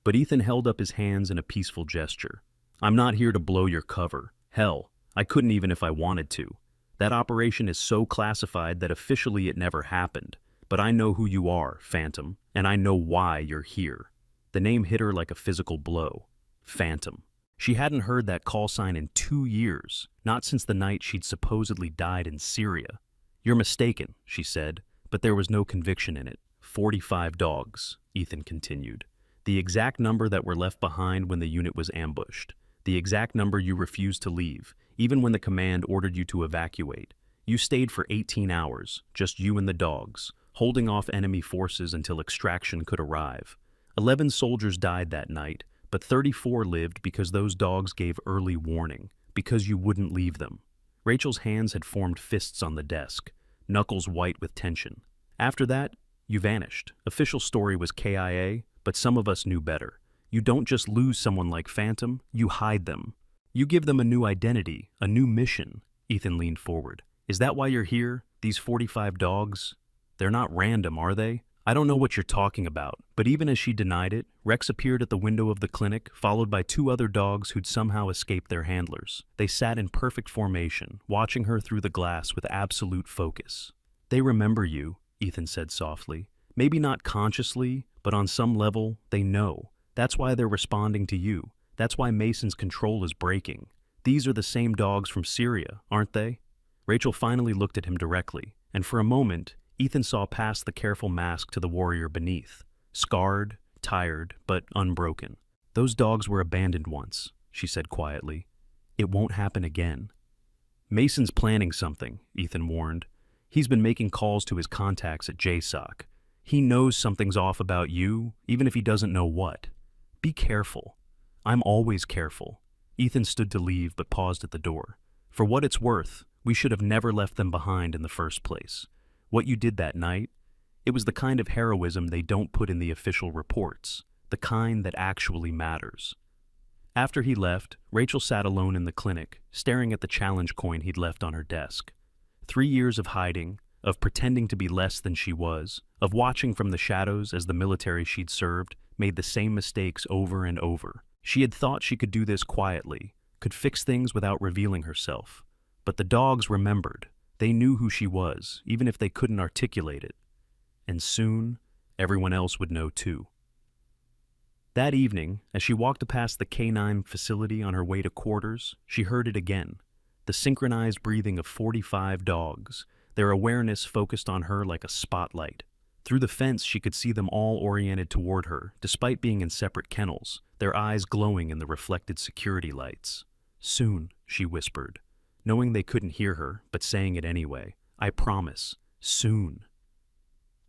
But Ethan held up his hands in a peaceful gesture. "I'm not here to blow your cover. Hell, I couldn't even if I wanted to. That operation is so classified that officially it never happened. But I know who you are, Phantom, and I know why you're here." The name hit her like a physical blow. Phantom. She hadn't heard that call sign in 2 years, not since the night she'd supposedly died in Syria. "You're mistaken," she said, but there was no conviction in it. 45 dogs, Ethan continued. "The exact number that were left behind when the unit was ambushed. The exact number you refused to leave, even when the command ordered you to evacuate. You stayed for 18 hours, just you and the dogs, holding off enemy forces until extraction could arrive. 11 soldiers died that night, but 34 lived because those dogs gave early warning, because you wouldn't leave them." Rachel's hands had formed fists on the desk, knuckles white with tension. "After that, you vanished. Official story was KIA, but some of us knew better. You don't just lose someone like Phantom, you hide them. You give them a new identity, a new mission." Ethan leaned forward. "Is that why you're here? These 45 dogs? They're not random, are they? I don't know what you're talking about." But even as she denied it, Rex appeared at the window of the clinic, followed by 2 other dogs who'd somehow escaped their handlers. They sat in perfect formation, watching her through the glass with absolute focus. "They remember you," Ethan said softly. "Maybe not consciously, but on some level, they know. That's why they're responding to you. That's why Mason's control is breaking. These are the same dogs from Syria, aren't they?" Rachel finally looked at him directly, and for a moment, Ethan saw past the careful mask to the warrior beneath. Scarred, tired, but unbroken. "Those dogs were abandoned once," she said quietly. "It won't happen again." "Mason's planning something," Ethan warned. "He's been making calls to his contacts at JSOC. He knows something's off about you, even if he doesn't know what. Be careful." "I'm always careful." Ethan stood to leave but paused at the door. "For what it's worth, we should have never left them behind in the first place. What you did that night, it was the kind of heroism they don't put in the official reports, the kind that actually matters." After he left, Rachel sat alone in the clinic, staring at the challenge coin he'd left on her desk. 3 years of hiding, of pretending to be less than she was, of watching from the shadows as the military she'd served made the same mistakes over and over. She had thought she could do this quietly, could fix things without revealing herself. But the dogs remembered. They knew who she was, even if they couldn't articulate it. And soon, everyone else would know too. That evening, as she walked past the K9 facility on her way to quarters, she heard it again. The synchronized breathing of 45 dogs, their awareness focused on her like a spotlight. Through the fence, she could see them all oriented toward her, despite being in separate kennels, their eyes glowing in the reflected security lights. "Soon," she whispered, knowing they couldn't hear her, but saying it anyway. "I promise. Soon."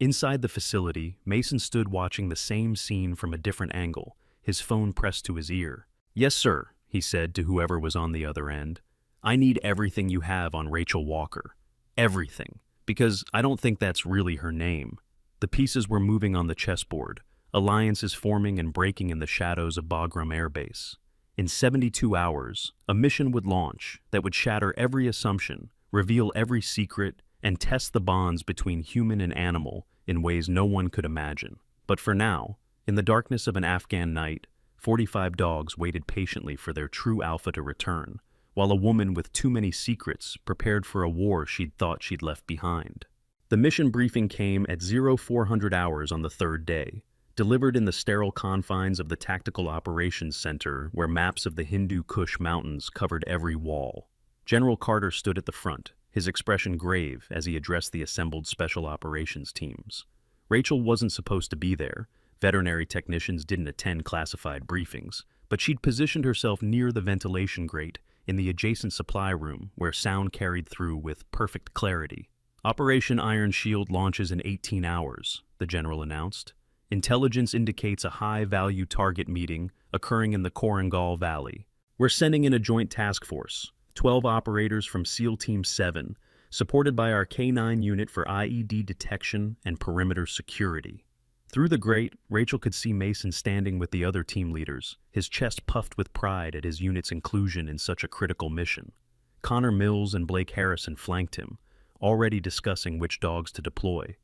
Inside the facility, Mason stood watching the same scene from a different angle, his phone pressed to his ear. "Yes, sir," he said to whoever was on the other end. "I need everything you have on Rachel Walker. Everything. Because I don't think that's really her name." The pieces were moving on the chessboard, alliances forming and breaking in the shadows of Bagram Air Base. In 72 hours, a mission would launch that would shatter every assumption, reveal every secret, and test the bonds between human and animal in ways no one could imagine. But for now, in the darkness of an Afghan night, 45 dogs waited patiently for their true alpha to return, while a woman with too many secrets prepared for a war she'd thought she'd left behind. The mission briefing came at 0400 hours on the 3rd day, delivered in the sterile confines of the Tactical Operations Center where maps of the Hindu Kush Mountains covered every wall. General Carter stood at the front, his expression grave as he addressed the assembled special operations teams. Rachel wasn't supposed to be there. Veterinary technicians didn't attend classified briefings, but she'd positioned herself near the ventilation grate in the adjacent supply room where sound carried through with perfect clarity. "Operation Iron Shield launches in 18 hours, the general announced. "Intelligence indicates a high-value target meeting occurring in the Korangal Valley. We're sending in a joint task force, 12 operators from SEAL Team 7, supported by our K9 unit for IED detection and perimeter security." Through the grate, Rachel could see Mason standing with the other team leaders, his chest puffed with pride at his unit's inclusion in such a critical mission. Connor Mills and Blake Harrison flanked him, already discussing which dogs to deploy.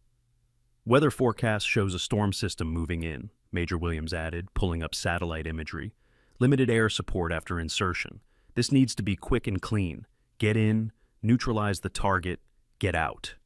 Weather forecast shows a storm system moving in, Major Williams added, pulling up satellite imagery. Limited air support after insertion. This needs to be quick and clean. Get in, neutralize the target, get out.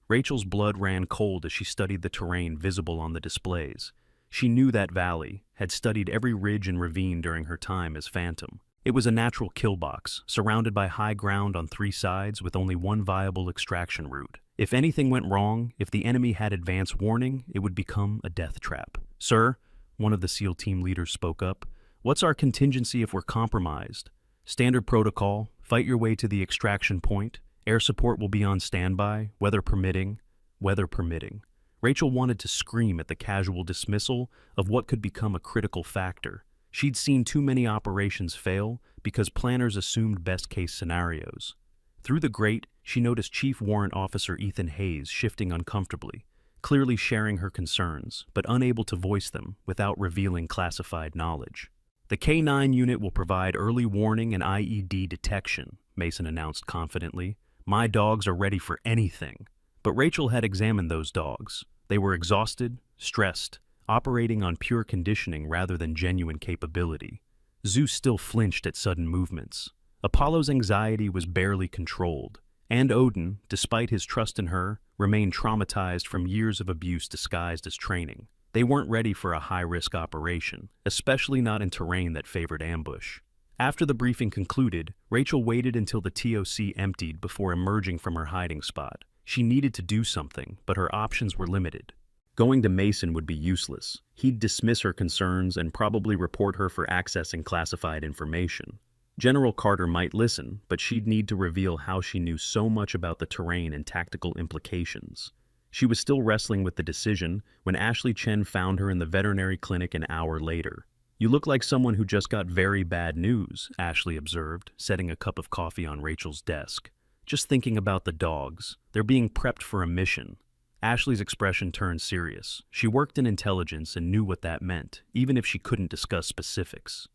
Rachel's blood ran cold as she studied the terrain visible on the displays. She knew that valley, had studied every ridge and ravine during her time as Phantom. It was a natural kill box, surrounded by high ground on 3 sides with only one viable extraction route. If anything went wrong, if the enemy had advance warning, it would become a death trap. "Sir," one of the SEAL team leaders spoke up, "what's our contingency if we're compromised?" "Standard protocol, fight your way to the extraction point. Air support will be on standby, weather permitting." Weather permitting. Rachel wanted to scream at the casual dismissal of what could become a critical factor. She'd seen too many operations fail because planners assumed best-case scenarios. Through the grate, she noticed Chief Warrant Officer Ethan Hayes shifting uncomfortably, clearly sharing her concerns, but unable to voice them without revealing classified knowledge. "The K-9 unit will provide early warning and IED detection," Mason announced confidently. "My dogs are ready for anything." But Rachel had examined those dogs. They were exhausted, stressed, operating on pure conditioning rather than genuine capability. Zeus still flinched at sudden movements. Apollo's anxiety was barely controlled, and Odin, despite his trust in her, remained traumatized from years of abuse disguised as training. They weren't ready for a high-risk operation, especially not in terrain that favored ambush. After the briefing concluded, Rachel waited until the TOC emptied before emerging from her hiding spot. She needed to do something, but her options were limited. Going to Mason would be useless. He'd dismiss her concerns and probably report her for accessing classified information. General Carter might listen, but she'd need to reveal how she knew so much about the terrain and tactical implications. She was still wrestling with the decision when Ashley Chen found her in the veterinary clinic an hour later. "You look like someone who just got very bad news," Ashley observed, setting a cup of coffee on Rachel's desk. "Just thinking about the dogs. They're being prepped for a mission." Ashley's expression turned serious. She worked in intelligence and knew what that meant, even if she couldn't discuss specifics.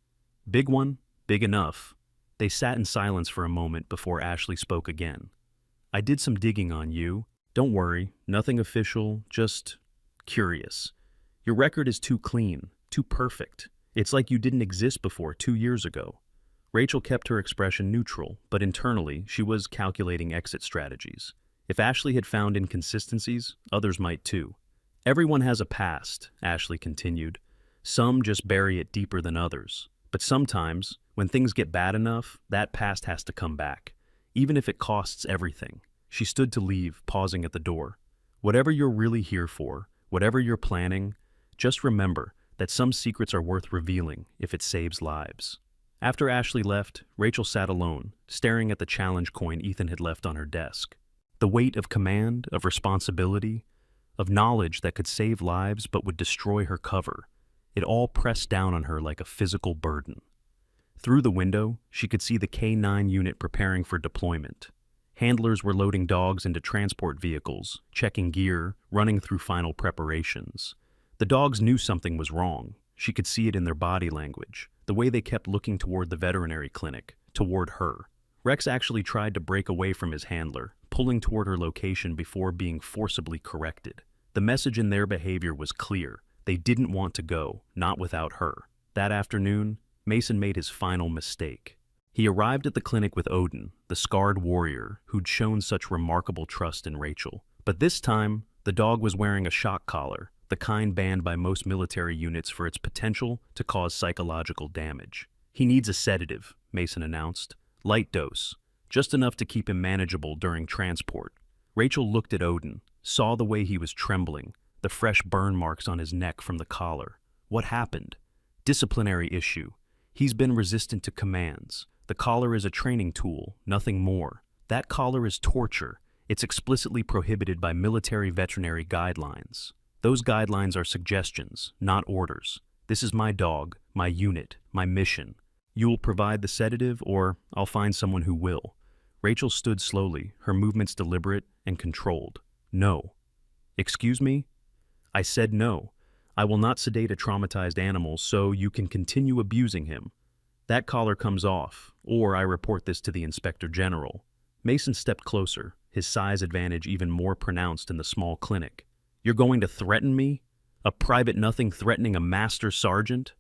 "Big one? Big enough." They sat in silence for a moment before Ashley spoke again. "I did some digging on you. Don't worry, nothing official, just curious. Your record is too clean, too perfect. It's like you didn't exist before 2 years ago." Rachel kept her expression neutral, but internally she was calculating exit strategies. If Ashley had found inconsistencies, others might too. "Everyone has a past," Ashley continued. "Some just bury it deeper than others. But sometimes, when things get bad enough, that past has to come back, even if it costs everything." She stood to leave, pausing at the door. "Whatever you're really here for, whatever you're planning, just remember that some secrets are worth revealing if it saves lives." After Ashley left, Rachel sat alone, staring at the challenge coin Ethan had left on her desk. The weight of command, of responsibility, of knowledge that could save lives but would destroy her cover, it all pressed down on her like a physical burden. Through the window, she could see the K-9 unit preparing for deployment. Handlers were loading dogs into transport vehicles, checking gear, running through final preparations. The dogs knew something was wrong. She could see it in their body language, the way they kept looking toward the veterinary clinic, toward her. Rex actually tried to break away from his handler, pulling toward her location before being forcibly corrected. The message in their behavior was clear. They didn't want to go, not without her. That afternoon, Mason made his final mistake. He arrived at the clinic with Odin, the scarred warrior who'd shown such remarkable trust in Rachel. But this time, the dog was wearing a shock collar, the kind banned by most military units for its potential to cause psychological damage. "He needs a sedative," Mason announced. "Light dose, just enough to keep him manageable during transport." Rachel looked at Odin, saw the way he was trembling, the fresh burn marks on his neck from the collar. What happened? Disciplinary issue. He's been resistant to commands. The collar is a training tool, nothing more. That collar is torture. It's explicitly prohibited by military veterinary guidelines. Those guidelines are suggestions, not orders. This is my dog, my unit, my mission. You'll provide the sedative, or I'll find someone who will. Rachel stood slowly, her movements deliberate and controlled. "No." "Excuse me?" "I said no. I will not sedate a traumatized animal so you can continue abusing him. That collar comes off, or I report this to the Inspector General." Mason stepped closer, his size advantage even more pronounced in the small clinic. You're going to threaten me? A private nothing threatening a master sergeant?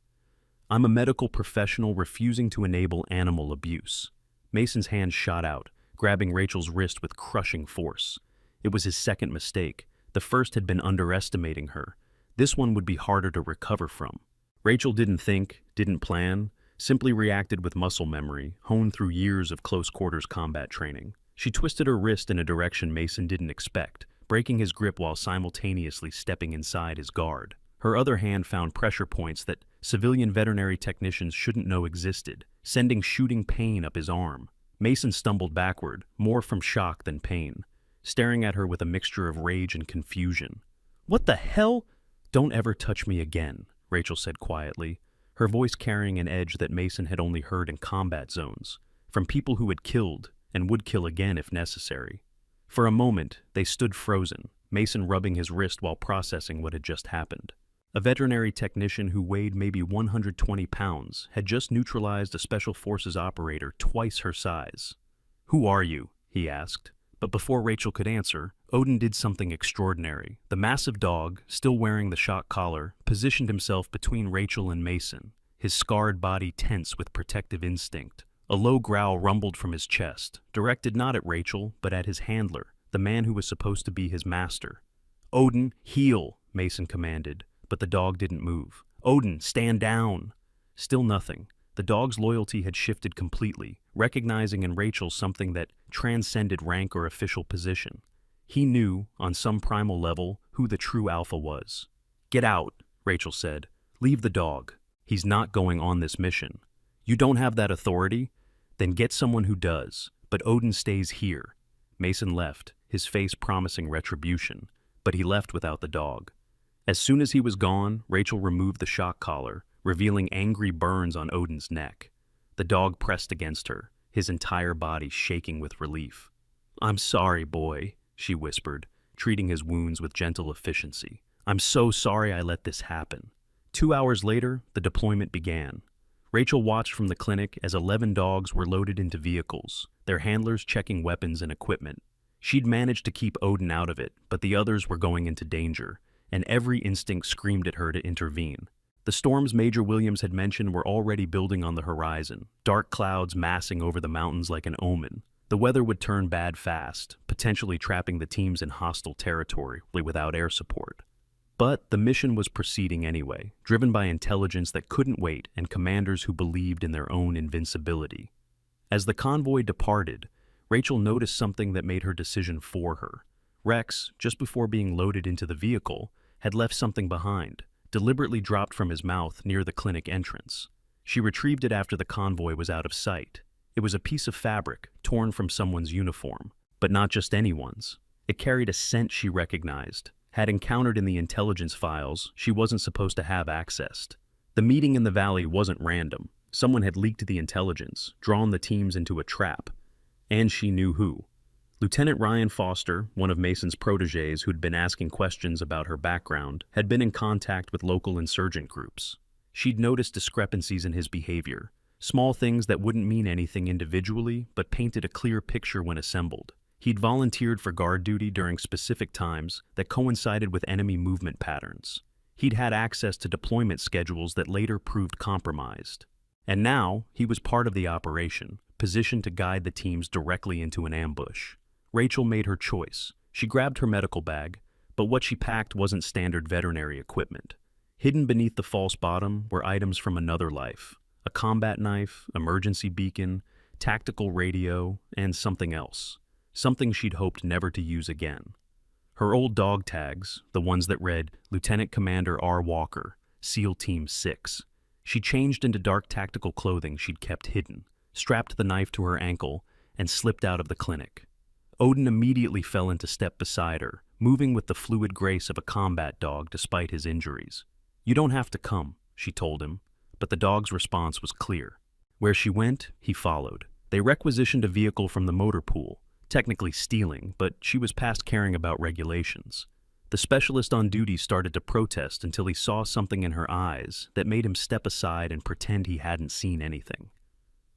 I'm a medical professional refusing to enable animal abuse. Mason's hand shot out, grabbing Rachel's wrist with crushing force. It was his second mistake. The first had been underestimating her. This one would be harder to recover from. Rachel didn't think, didn't plan, simply reacted with muscle memory, honed through years of close-quarters combat training. She twisted her wrist in a direction Mason didn't expect, breaking his grip while simultaneously stepping inside his guard. Her other hand found pressure points that civilian veterinary technicians shouldn't know existed, sending shooting pain up his arm. Mason stumbled backward, more from shock than pain, staring at her with a mixture of rage and confusion. "What the hell?" "Don't ever touch me again," Rachel said quietly, her voice carrying an edge that Mason had only heard in combat zones, from people who had killed and would kill again if necessary. For a moment, they stood frozen, Mason rubbing his wrist while processing what had just happened. A veterinary technician who weighed maybe 120 pounds had just neutralized a special forces operator twice her size. "Who are you?" he asked. But before Rachel could answer, Odin did something extraordinary. The massive dog, still wearing the shock collar, positioned himself between Rachel and Mason, his scarred body tense with protective instinct. A low growl rumbled from his chest, directed not at Rachel, but at his handler, the man who was supposed to be his master. "Odin, heel," Mason commanded, but the dog didn't move. "Odin, stand down." Still nothing. The dog's loyalty had shifted completely, recognizing in Rachel something that transcended rank or official position. He knew, on some primal level, who the true alpha was. "Get out," Rachel said. "Leave the dog. He's not going on this mission. You don't have that authority? Then get someone who does. But Odin stays here." Mason left, his face promising retribution, but he left without the dog. As soon as he was gone, Rachel removed the shock collar, revealing angry burns on Odin's neck. The dog pressed against her, his entire body shaking with relief. "I'm sorry, boy," she whispered, treating his wounds with gentle efficiency. "I'm so sorry I let this happen." 2 hours later, the deployment began. Rachel watched from the clinic as 11 dogs were loaded into vehicles, their handlers checking weapons and equipment. She'd managed to keep Odin out of it, but the others were going into danger, and every instinct screamed at her to intervene. The storms Major Williams had mentioned were already building on the horizon, dark clouds massing over the mountains like an omen. The weather would turn bad fast, potentially trapping the teams in hostile territory without air support. But the mission was proceeding anyway, driven by intelligence that couldn't wait and commanders who believed in their own invincibility. As the convoy departed, Rachel noticed something that made her decision for her. Rex, just before being loaded into the vehicle, had left something behind, deliberately dropped from his mouth near the clinic entrance. She retrieved it after the convoy was out of sight. It was a piece of fabric, torn from someone's uniform, but not just anyone's. It carried a scent she recognized, had encountered in the intelligence files she wasn't supposed to have accessed. The meeting in the valley wasn't random. Someone had leaked the intelligence, drawn the teams into a trap. And she knew who. Lieutenant Ryan Foster, one of Mason's protégés who'd been asking questions about her background, had been in contact with local insurgent groups. She'd noticed discrepancies in his behavior, small things that wouldn't mean anything individually, but painted a clear picture when assembled. He'd volunteered for guard duty during specific times that coincided with enemy movement patterns. He'd had access to deployment schedules that later proved compromised. And now, he was part of the operation, positioned to guide the teams directly into an ambush. Rachel made her choice. She grabbed her medical bag, but what she packed wasn't standard veterinary equipment. Hidden beneath the false bottom were items from another life: a combat knife, emergency beacon, tactical radio, and something else. Something she'd hoped never to use again. Her old dog tags, the ones that read Lieutenant Commander R. Walker, SEAL Team 6. She changed into dark tactical clothing she'd kept hidden, strapped the knife to her ankle, and slipped out of the clinic. Odin immediately fell into step beside her, moving with the fluid grace of a combat dog despite his injuries. "You don't have to come," she told him, but the dog's response was clear. Where she went, he followed. They requisitioned a vehicle from the motor pool, technically stealing, but she was past caring about regulations. The specialist on duty started to protest until he saw something in her eyes that made him step aside and pretend he hadn't seen anything.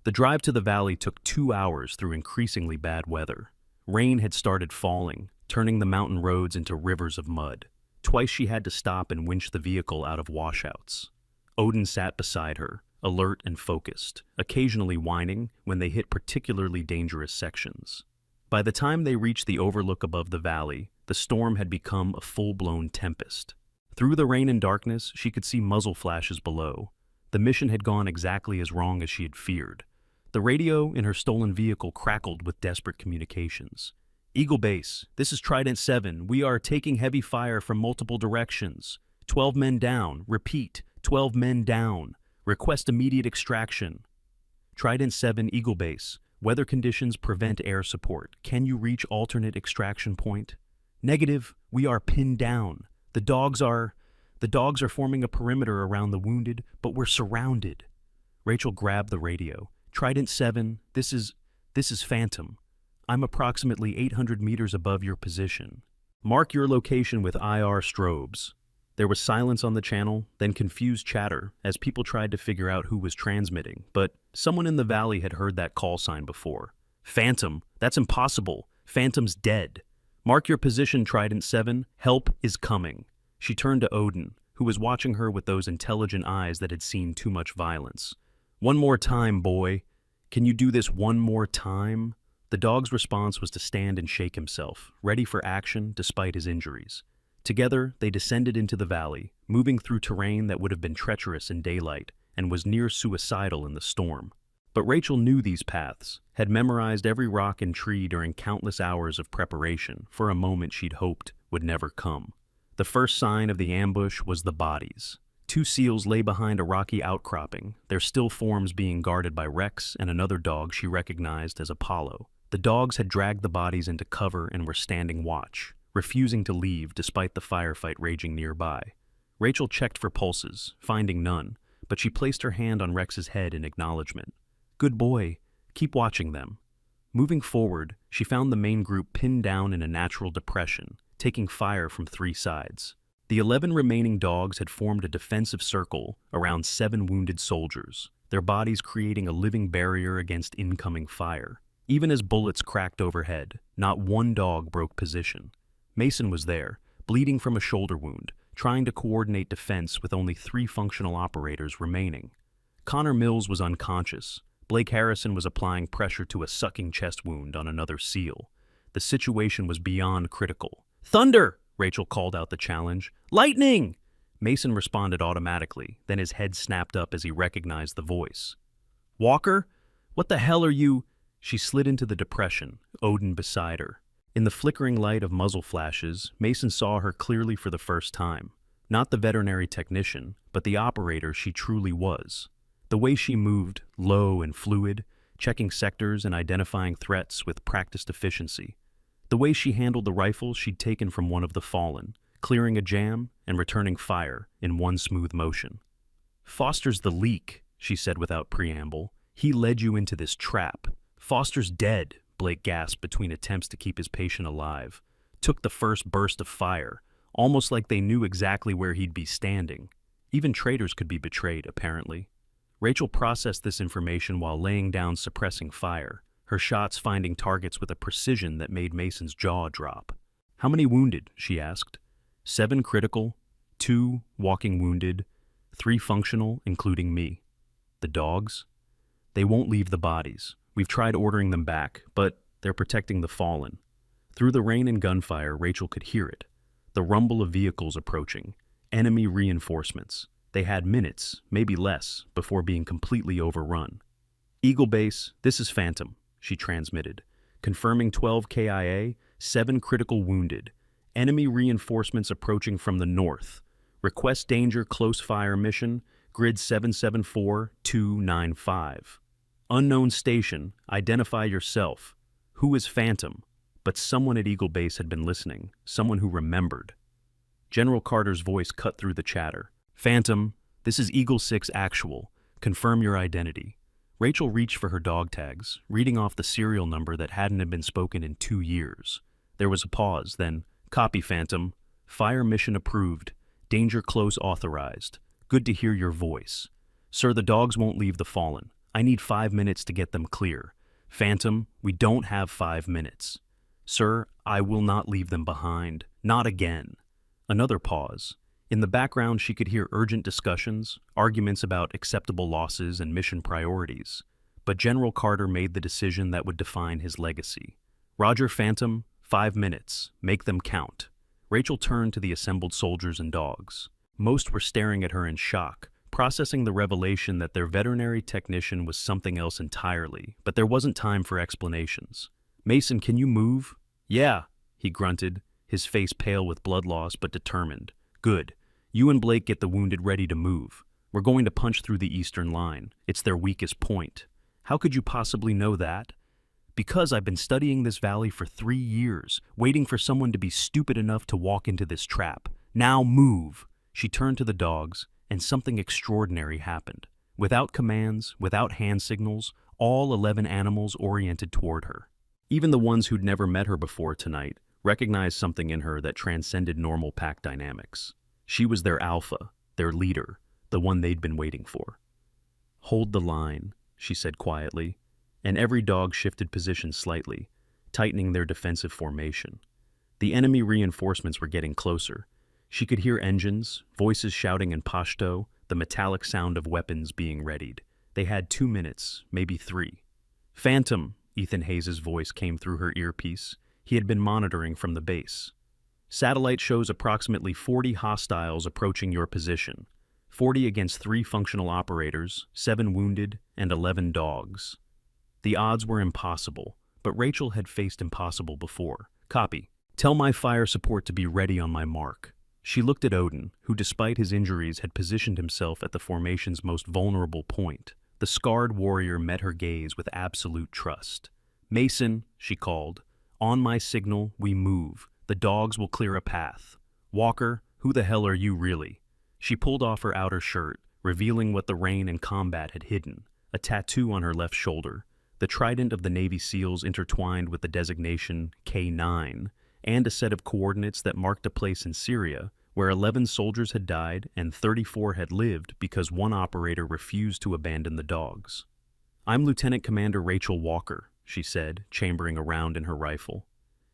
The drive to the valley took 2 hours through increasingly bad weather. Rain had started falling, turning the mountain roads into rivers of mud. Twice she had to stop and winch the vehicle out of washouts. Odin sat beside her, alert and focused, occasionally whining when they hit particularly dangerous sections. By the time they reached the overlook above the valley, the storm had become a full-blown tempest. Through the rain and darkness, she could see muzzle flashes below. The mission had gone exactly as wrong as she had feared. The radio in her stolen vehicle crackled with desperate communications. Eagle Base, this is Trident 7. We are taking heavy fire from multiple directions. 12 men down. Repeat, 12 men down. Request immediate extraction. Trident 7, Eagle Base. Weather conditions prevent air support. Can you reach alternate extraction point? Negative. We are pinned down. The dogs are forming a perimeter around the wounded, but we're surrounded. Rachel grabbed the radio. Trident 7, this is Phantom. I'm approximately 800 meters above your position. Mark your location with IR strobes. There was silence on the channel, then confused chatter as people tried to figure out who was transmitting, but someone in the valley had heard that call sign before. Phantom, that's impossible. Phantom's dead. Mark your position, Trident 7. Help is coming. She turned to Odin, who was watching her with those intelligent eyes that had seen too much violence. One more time, boy. Can you do this one more time? The dog's response was to stand and shake himself, ready for action despite his injuries. Together, they descended into the valley, moving through terrain that would have been treacherous in daylight and was near suicidal in the storm. But Rachel knew these paths, had memorized every rock and tree during countless hours of preparation for a moment she'd hoped would never come. The first sign of the ambush was the bodies. 2 seals lay behind a rocky outcropping, their still forms being guarded by Rex and another dog she recognized as Apollo. The dogs had dragged the bodies into cover and were standing watch, refusing to leave despite the firefight raging nearby. Rachel checked for pulses, finding none, but she placed her hand on Rex's head in acknowledgement. Good boy, keep watching them. Moving forward, she found the main group pinned down in a natural depression, taking fire from 3 sides. The 11 remaining dogs had formed a defensive circle around 7 wounded soldiers, their bodies creating a living barrier against incoming fire. Even as bullets cracked overhead, not one dog broke position. Mason was there, bleeding from a shoulder wound, trying to coordinate defense with only 3 functional operators remaining. Connor Mills was unconscious. Blake Harrison was applying pressure to a sucking chest wound on another SEAL. The situation was beyond critical. Thunder! Rachel called out the challenge. Lightning! Mason responded automatically, then his head snapped up as he recognized the voice. Walker? What the hell are you? She slid into the depression, Odin beside her. In the flickering light of muzzle flashes, Mason saw her clearly for the first time. Not the veterinary technician, but the operator she truly was. The way she moved, low and fluid, checking sectors and identifying threats with practiced efficiency. The way she handled the rifle she'd taken from one of the fallen, clearing a jam and returning fire in one smooth motion. Foster's the leak, she said without preamble. He led you into this trap. Foster's dead, Blake gasped between attempts to keep his patient alive. Took the first burst of fire, almost like they knew exactly where he'd be standing. Even traitors could be betrayed, apparently. Rachel processed this information while laying down suppressing fire, her shots finding targets with a precision that made Mason's jaw drop. How many wounded? She asked. 7 critical, 2 walking wounded, 3 functional, including me. The dogs? They won't leave the bodies. We've tried ordering them back, but they're protecting the fallen. Through the rain and gunfire, Rachel could hear it. The rumble of vehicles approaching. Enemy reinforcements. They had minutes, maybe less, before being completely overrun. Eagle Base, this is Phantom, she transmitted. Confirming 12 KIA, 7 critical wounded. Enemy reinforcements approaching from the north. Request danger close fire mission, grid 774295. Unknown station, identify yourself. Who is Phantom? But someone at Eagle Base had been listening, someone who remembered. General Carter's voice cut through the chatter. Phantom, this is Eagle 6 Actual. Confirm your identity. Rachel reached for her dog tags, reading off the serial number that hadn't been spoken in 2 years. There was a pause, then, copy Phantom. Fire mission approved. Danger close authorized. Good to hear your voice. Sir, the dogs won't leave the fallen. I need 5 minutes to get them clear. Phantom, we don't have 5 minutes. Sir, I will not leave them behind. Not again. Another pause. In the background, she could hear urgent discussions, arguments about acceptable losses and mission priorities. But General Carter made the decision that would define his legacy. Roger, Phantom, 5 minutes. Make them count. Rachel turned to the assembled soldiers and dogs. Most were staring at her in shock, processing the revelation that their veterinary technician was something else entirely, but there wasn't time for explanations. "Mason, can you move?" "Yeah," he grunted, his face pale with blood loss but determined. "Good. You and Blake get the wounded ready to move. We're going to punch through the eastern line. It's their weakest point." "How could you possibly know that?" "Because I've been studying this valley for 3 years, waiting for someone to be stupid enough to walk into this trap. Now move!" She turned to the dogs, and something extraordinary happened. Without commands, without hand signals, all 11 animals oriented toward her. Even the ones who'd never met her before tonight recognized something in her that transcended normal pack dynamics. She was their alpha, their leader, the one they'd been waiting for. "Hold the line," she said quietly, and every dog shifted position slightly, tightening their defensive formation. The enemy reinforcements were getting closer. She could hear engines, voices shouting in Pashto, the metallic sound of weapons being readied. They had 2 minutes, maybe 3. "Phantom," Ethan Hayes' voice came through her earpiece. He had been monitoring from the base. "Satellite shows approximately 40 hostiles approaching your position. 40 against 3 functional operators, 7 wounded, and 11 dogs." The odds were impossible, but Rachel had faced impossible before. "Copy. Tell my fire support to be ready on my mark." She looked at Odin, who despite his injuries had positioned himself at the formation's most vulnerable point. The scarred warrior met her gaze with absolute trust. "Mason," she called, "on my signal, we move. The dogs will clear a path. Walker, who the hell are you really?" She pulled off her outer shirt, revealing what the rain and combat had hidden, a tattoo on her left shoulder, the trident of the Navy SEALs intertwined with the designation K9, and a set of coordinates that marked a place in Syria where 11 soldiers had died and 34 had lived because one operator refused to abandon the dogs. "I'm Lieutenant Commander Rachel Walker," she said, chambering a round in her rifle.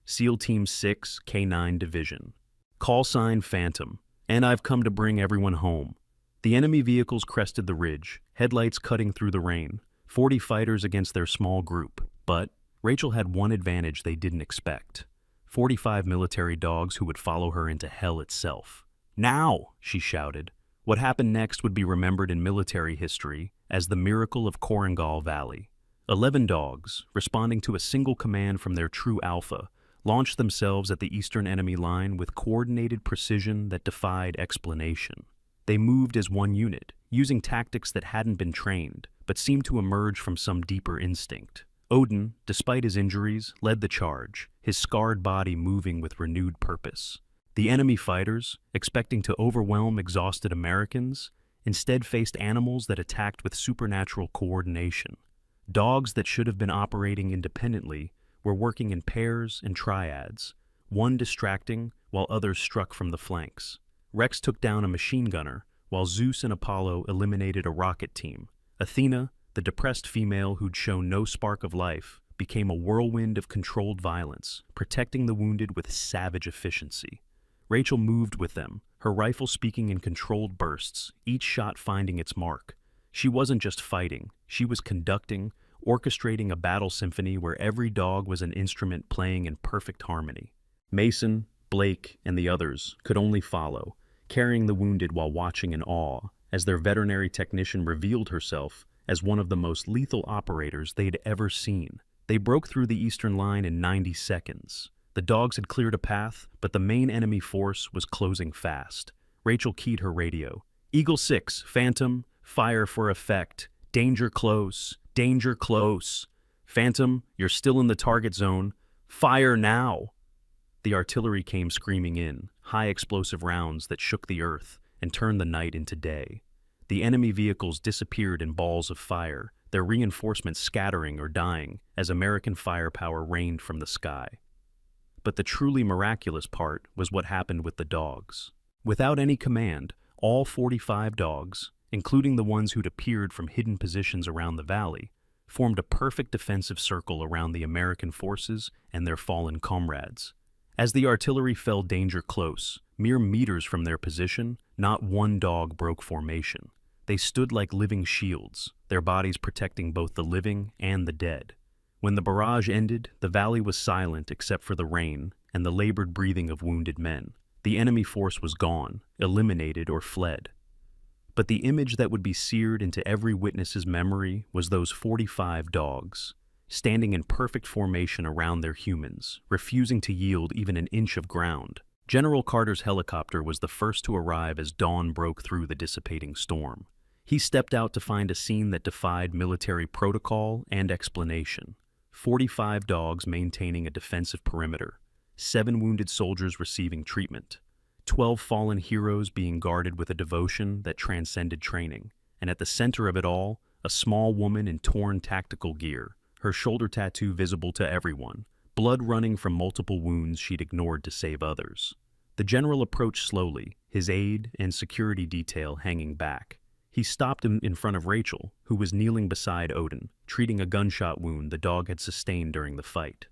"SEAL Team 6, K9 Division. Call sign Phantom, and I've come to bring everyone home." The enemy vehicles crested the ridge, headlights cutting through the rain, 40 fighters against their small group. But Rachel had one advantage they didn't expect. 45 military dogs who would follow her into hell itself. "Now!" she shouted. What happened next would be remembered in military history as the miracle of Korengal Valley. 11 dogs, responding to a single command from their true alpha, launched themselves at the eastern enemy line with coordinated precision that defied explanation. They moved as one unit, using tactics that hadn't been trained, but seemed to emerge from some deeper instinct. Odin, despite his injuries, led the charge, his scarred body moving with renewed purpose. The enemy fighters, expecting to overwhelm exhausted Americans, instead faced animals that attacked with supernatural coordination. Dogs that should have been operating independently were working in pairs and triads, one distracting while others struck from the flanks. Rex took down a machine gunner, while Zeus and Apollo eliminated a rocket team. Athena, the depressed female who'd shown no spark of life, became a whirlwind of controlled violence, protecting the wounded with savage efficiency. Rachel moved with them, her rifle speaking in controlled bursts, each shot finding its mark. She wasn't just fighting, she was conducting, orchestrating a battle symphony where every dog was an instrument playing in perfect harmony. Mason, Blake, and the others could only follow, carrying the wounded while watching in awe as their veterinary technician revealed herself as one of the most lethal operators they'd ever seen. They broke through the eastern line in 90 seconds. The dogs had cleared a path, but the main enemy force was closing fast. Rachel keyed her radio. "Eagle 6, Phantom, fire for effect. Danger close, danger close. Phantom, you're still in the target zone. Fire now!" The artillery came screaming in, high explosive rounds that shook the earth and turned the night into day. The enemy vehicles disappeared in balls of fire, their reinforcements scattering or dying as American firepower rained from the sky. But the truly miraculous part was what happened with the dogs. Without any command, all 45 dogs, including the ones who'd appeared from hidden positions around the valley, formed a perfect defensive circle around the American forces and their fallen comrades. As the artillery fell danger close, mere meters from their position, not one dog broke formation. They stood like living shields, their bodies protecting both the living and the dead. When the barrage ended, the valley was silent except for the rain and the labored breathing of wounded men. The enemy force was gone, eliminated or fled. But the image that would be seared into every witness's memory was those 45 dogs, standing in perfect formation around their humans, refusing to yield even an inch of ground. General Carter's helicopter was the first to arrive as dawn broke through the dissipating storm. He stepped out to find a scene that defied military protocol and explanation. 45 dogs maintaining a defensive perimeter, 7 wounded soldiers receiving treatment, 12 fallen heroes being guarded with a devotion that transcended training, and at the center of it all, a small woman in torn tactical gear, her shoulder tattoo visible to everyone, blood running from multiple wounds she'd ignored to save others. The general approached slowly, his aide and security detail hanging back. He stopped in front of Rachel, who was kneeling beside Odin, treating a gunshot wound the dog had sustained during the fight.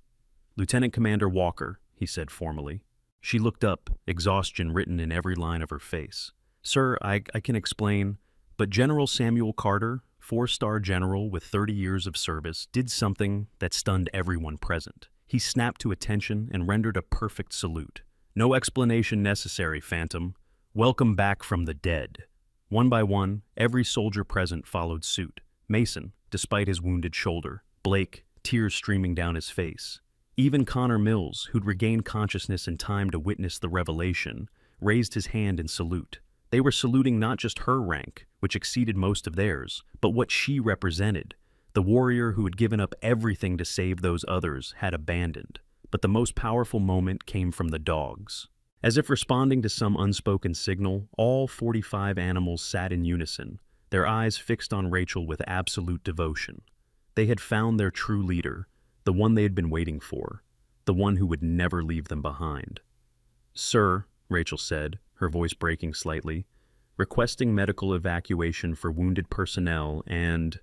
"Lieutenant Commander Walker," he said formally. She looked up, exhaustion written in every line of her face. "Sir, I can explain, but General Samuel Carter, 4-star general with 30 years of service, did something that stunned everyone present. He snapped to attention and rendered a perfect salute. 'No explanation necessary, Phantom. Welcome back from the dead.' One by one, every soldier present followed suit. Mason, despite his wounded shoulder. Blake, tears streaming down his face. Even Connor Mills, who'd regained consciousness in time to witness the revelation, raised his hand in salute. They were saluting not just her rank, which exceeded most of theirs, but what she represented. The warrior who had given up everything to save those others had abandoned. But the most powerful moment came from the dogs. As if responding to some unspoken signal, all 45 animals sat in unison, their eyes fixed on Rachel with absolute devotion. They had found their true leader, the one they had been waiting for, the one who would never leave them behind. "Sir," Rachel said, her voice breaking slightly, "requesting medical evacuation for wounded personnel and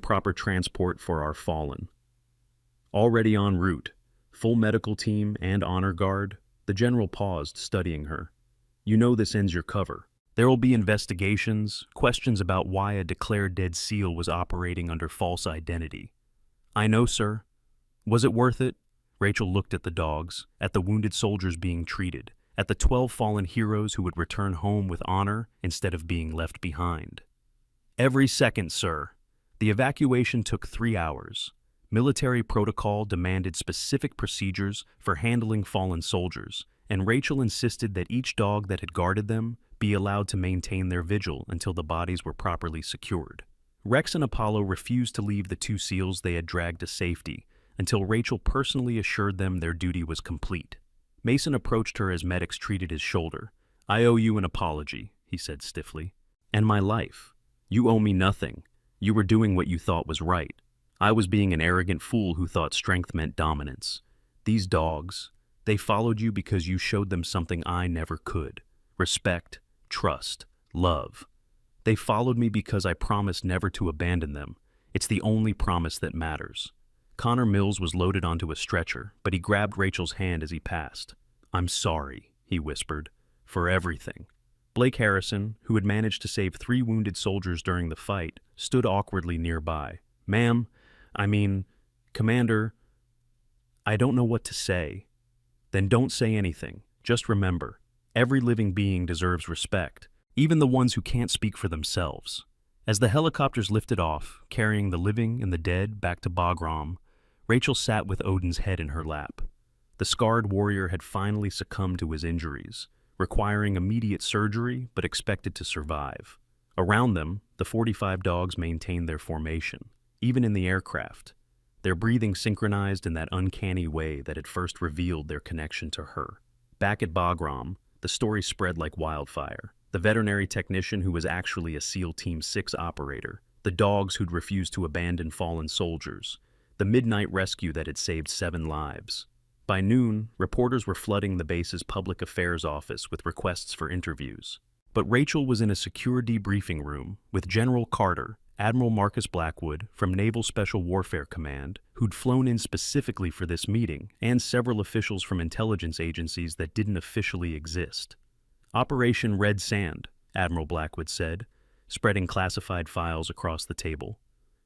proper transport for our fallen. Already en route, full medical team and honor guard." The general paused, studying her. "You know this ends your cover. There will be investigations, questions about why a declared dead SEAL was operating under false identity." "I know, sir." "Was it worth it?" Rachel looked at the dogs, at the wounded soldiers being treated, at the 12 fallen heroes who would return home with honor instead of being left behind. "Every second, sir." The evacuation took 3 hours. Military protocol demanded specific procedures for handling fallen soldiers, and Rachel insisted that each dog that had guarded them be allowed to maintain their vigil until the bodies were properly secured. Rex and Apollo refused to leave the 2 SEALs they had dragged to safety until Rachel personally assured them their duty was complete. Mason approached her as medics treated his shoulder. "I owe you an apology," he said stiffly. "And my life. You owe me nothing. You were doing what you thought was right. I was being an arrogant fool who thought strength meant dominance. These dogs, they followed you because you showed them something I never could. Respect, trust, love. They followed me because I promised never to abandon them. It's the only promise that matters." Connor Mills was loaded onto a stretcher, but he grabbed Rachel's hand as he passed. "I'm sorry," he whispered, "for everything." Blake Harrison, who had managed to save 3 wounded soldiers during the fight, stood awkwardly nearby. Commander, I don't know what to say." "Then don't say anything. Just remember, every living being deserves respect, even the ones who can't speak for themselves." As the helicopters lifted off, carrying the living and the dead back to Bagram, Rachel sat with Odin's head in her lap. The scarred warrior had finally succumbed to his injuries, requiring immediate surgery but expected to survive. Around them, the 45 dogs maintained their formation, even in the aircraft, their breathing synchronized in that uncanny way that had first revealed their connection to her. Back at Bagram, the story spread like wildfire. The veterinary technician who was actually a SEAL Team 6 operator, the dogs who'd refused to abandon fallen soldiers, the midnight rescue that had saved 7 lives. By noon, reporters were flooding the base's public affairs office with requests for interviews. But Rachel was in a secure debriefing room with General Carter, Admiral Marcus Blackwood from Naval Special Warfare Command, who'd flown in specifically for this meeting, and several officials from intelligence agencies that didn't officially exist. Operation Red Sand, Admiral Blackwood said, spreading classified files across the table.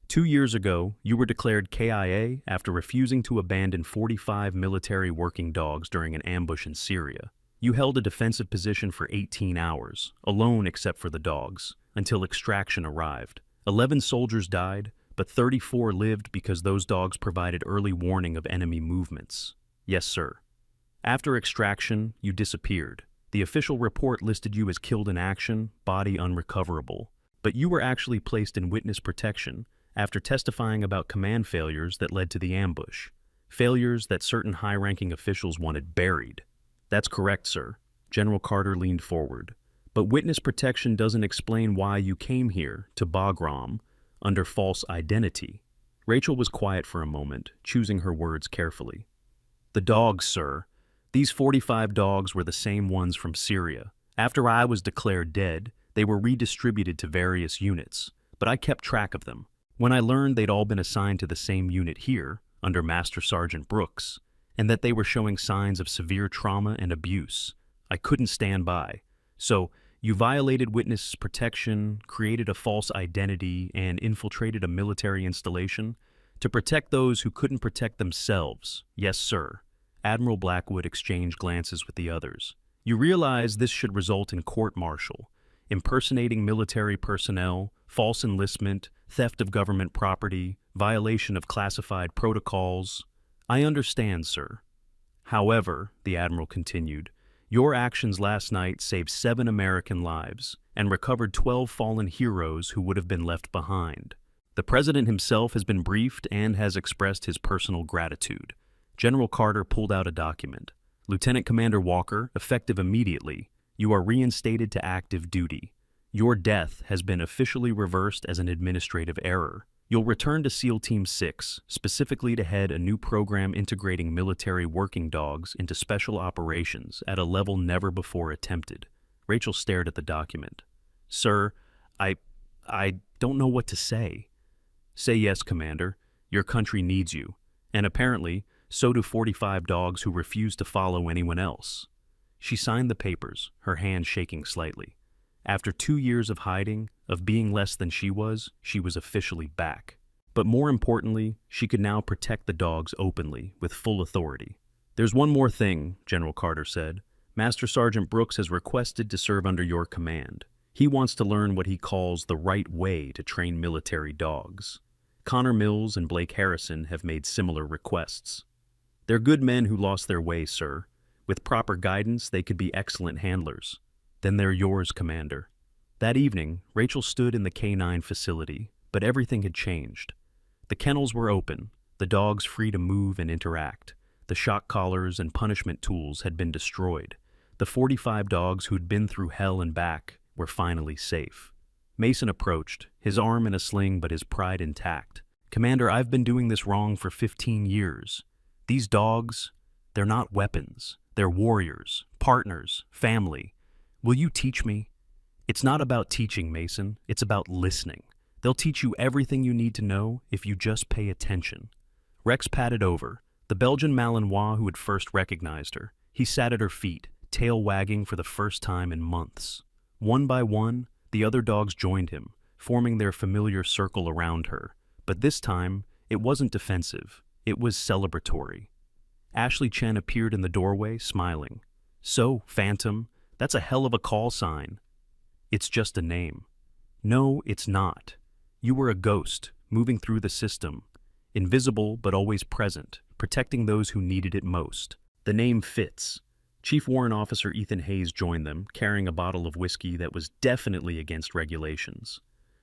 2 years ago, you were declared KIA after refusing to abandon 45 military working dogs during an ambush in Syria. You held a defensive position for 18 hours, alone except for the dogs, until extraction arrived. 11 soldiers died, but 34 lived because those dogs provided early warning of enemy movements. Yes, sir. After extraction, you disappeared. The official report listed you as killed in action, body unrecoverable. But you were actually placed in witness protection after testifying about command failures that led to the ambush. Failures that certain high-ranking officials wanted buried. That's correct, sir. General Carter leaned forward. But witness protection doesn't explain why you came here, to Bagram, under false identity. Rachel was quiet for a moment, choosing her words carefully. The dogs, sir. These 45 dogs were the same ones from Syria. After I was declared dead, they were redistributed to various units, but I kept track of them. When I learned they'd all been assigned to the same unit here, under Master Sergeant Brooks, and that they were showing signs of severe trauma and abuse, I couldn't stand by. So, you violated witness protection, created a false identity, and infiltrated a military installation to protect those who couldn't protect themselves. Yes, sir. Admiral Blackwood exchanged glances with the others. You realize this should result in court-martial, impersonating military personnel, false enlistment, theft of government property, violation of classified protocols. I understand, sir. However, the Admiral continued, your actions last night saved 7 American lives and recovered 12 fallen heroes who would have been left behind. The President himself has been briefed and has expressed his personal gratitude. General Carter pulled out a document. Lieutenant Commander Walker, effective immediately, you are reinstated to active duty. Your death has been officially reversed as an administrative error. You'll return to SEAL Team 6, specifically to head a new program integrating military working dogs into special operations at a level never before attempted. Rachel stared at the document. Sir, I don't know what to say. Say yes, Commander. Your country needs you. And apparently, so do 45 dogs who refuse to follow anyone else. She signed the papers, her hand shaking slightly. After 2 years of hiding, of being less than she was officially back. But more importantly, she could now protect the dogs openly, with full authority. There's one more thing, General Carter said. Master Sergeant Brooks has requested to serve under your command. He wants to learn what he calls the right way to train military dogs. Connor Mills and Blake Harrison have made similar requests. They're good men who lost their way, sir. With proper guidance, they could be excellent handlers. Then they're yours, Commander. That evening, Rachel stood in the K9 facility, but everything had changed. The kennels were open, the dogs free to move and interact. The shock collars and punishment tools had been destroyed. The 45 dogs who'd been through hell and back were finally safe. Mason approached, his arm in a sling but his pride intact. Commander, I've been doing this wrong for 15 years. These dogs, they're not weapons. They're warriors, partners, family. Will you teach me? It's not about teaching, Mason. It's about listening. They'll teach you everything you need to know if you just pay attention. Rex padded over, the Belgian Malinois who had first recognized her. He sat at her feet, tail wagging for the first time in months. One by one, the other dogs joined him, forming their familiar circle around her. But this time, it wasn't defensive. It was celebratory. Ashley Chen appeared in the doorway, smiling. So, Phantom, that's a hell of a call sign. It's just a name. No, it's not. You were a ghost, moving through the system. Invisible, but always present, protecting those who needed it most. The name fits. Chief Warrant Officer Ethan Hayes joined them, carrying a bottle of whiskey that was definitely against regulations.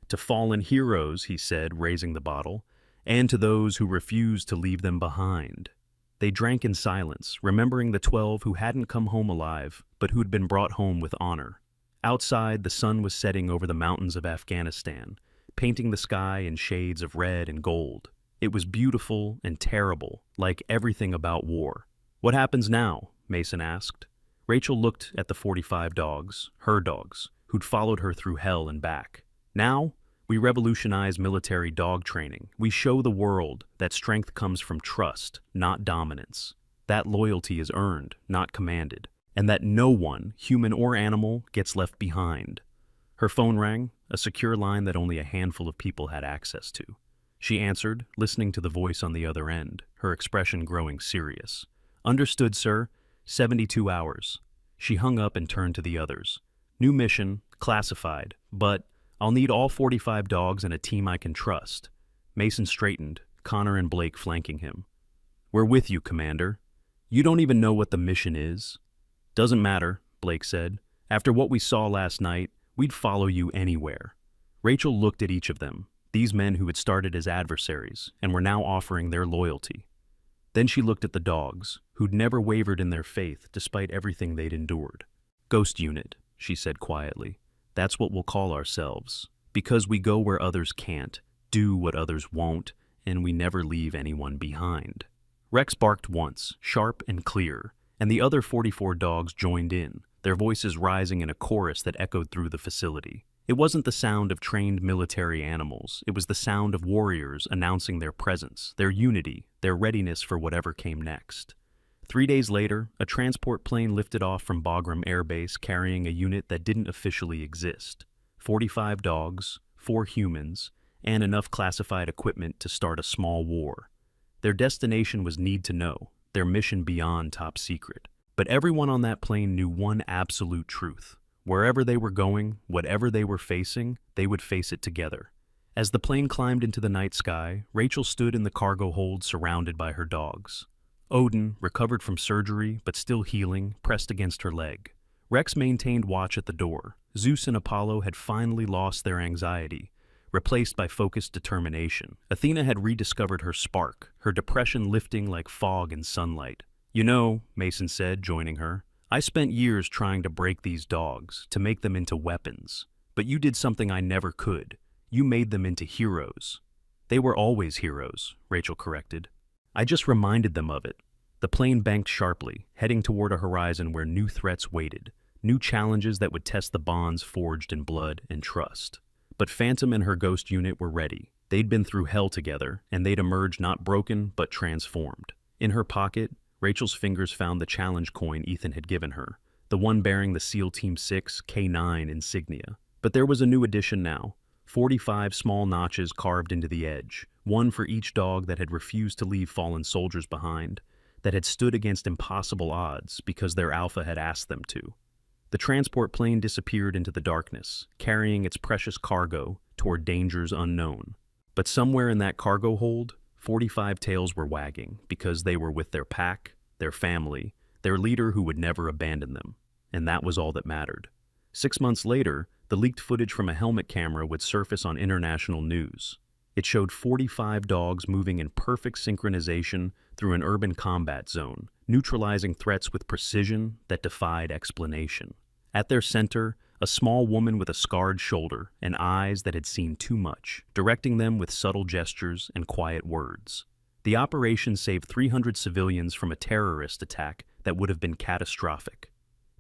To fallen heroes, he said, raising the bottle, and to those who refused to leave them behind. They drank in silence, remembering the 12 who hadn't come home alive, but who'd been brought home with honor. Outside, the sun was setting over the mountains of Afghanistan, painting the sky in shades of red and gold. It was beautiful and terrible, like everything about war. What happens now? Mason asked. Rachel looked at the 45 dogs, her dogs, who'd followed her through hell and back. Now, We revolutionize military dog training. We show the world that strength comes from trust, not dominance. That loyalty is earned, not commanded. And that no one, human or animal, gets left behind. Her phone rang, a secure line that only a handful of people had access to. She answered, listening to the voice on the other end, her expression growing serious. "Understood, sir. 72 hours. She hung up and turned to the others. "New mission, classified, but I'll need all 45 dogs and a team I can trust." Mason straightened, Connor and Blake flanking him. "We're with you, Commander. You don't even know what the mission is." "Doesn't matter," Blake said. "After what we saw last night, we'd follow you anywhere." Rachel looked at each of them, these men who had started as adversaries and were now offering their loyalty. Then she looked at the dogs, who'd never wavered in their faith despite everything they'd endured. "Ghost Unit," she said quietly. "That's what we'll call ourselves, because we go where others can't, do what others won't, and we never leave anyone behind." Rex barked once, sharp and clear, and the other 44 dogs joined in, their voices rising in a chorus that echoed through the facility. It wasn't the sound of trained military animals, it was the sound of warriors announcing their presence, their unity, their readiness for whatever came next. 3 days later, a transport plane lifted off from Bagram Air Base carrying a unit that didn't officially exist. 45 dogs, 4 humans, and enough classified equipment to start a small war. Their destination was Need to Know, their mission beyond top secret. But everyone on that plane knew one absolute truth. Wherever they were going, whatever they were facing, they would face it together. As the plane climbed into the night sky, Rachel stood in the cargo hold surrounded by her dogs. Odin, recovered from surgery but still healing, pressed against her leg. Rex maintained watch at the door. Zeus and Apollo had finally lost their anxiety, replaced by focused determination. Athena had rediscovered her spark, her depression lifting like fog in sunlight. "You know," Mason said, joining her, "I spent years trying to break these dogs, to make them into weapons. But you did something I never could. You made them into heroes." "They were always heroes," Rachel corrected. "I just reminded them of it." The plane banked sharply, heading toward a horizon where new threats waited, new challenges that would test the bonds forged in blood and trust. But Phantom and her ghost unit were ready. They'd been through hell together, and they'd emerged not broken, but transformed. In her pocket, Rachel's fingers found the challenge coin Ethan had given her, the one bearing the SEAL Team 6 K9 insignia. But there was a new addition now, 45 small notches carved into the edge, one for each dog that had refused to leave fallen soldiers behind, that had stood against impossible odds because their alpha had asked them to. The transport plane disappeared into the darkness, carrying its precious cargo toward dangers unknown. But somewhere in that cargo hold, 45 tails were wagging because they were with their pack, their family, their leader who would never abandon them. And that was all that mattered. 6 months later, the leaked footage from a helmet camera would surface on international news. It showed 45 dogs moving in perfect synchronization through an urban combat zone, neutralizing threats with precision that defied explanation. At their center, a small woman with a scarred shoulder and eyes that had seen too much, directing them with subtle gestures and quiet words. The operation saved 300 civilians from a terrorist attack that would have been catastrophic.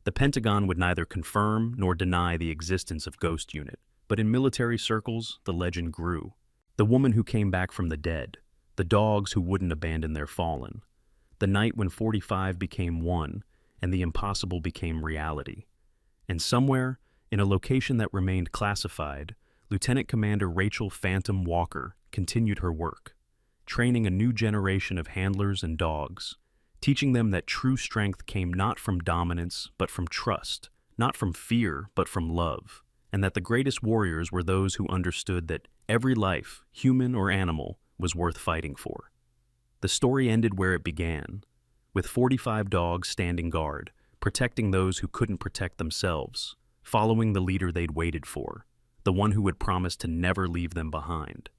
The Pentagon would neither confirm nor deny the existence of Ghost Unit, but in military circles, the legend grew. The woman who came back from the dead, the dogs who wouldn't abandon their fallen, the night when 45 became one and the impossible became reality. And somewhere, in a location that remained classified, Lieutenant Commander Rachel Phantom Walker continued her work, training a new generation of handlers and dogs, teaching them that true strength came not from dominance but from trust, not from fear but from love, and that the greatest warriors were those who understood that every life, human or animal, was worth fighting for. The story ended where it began, with 45 dogs standing guard, protecting those who couldn't protect themselves, following the leader they'd waited for, the one who had promised to never leave them behind.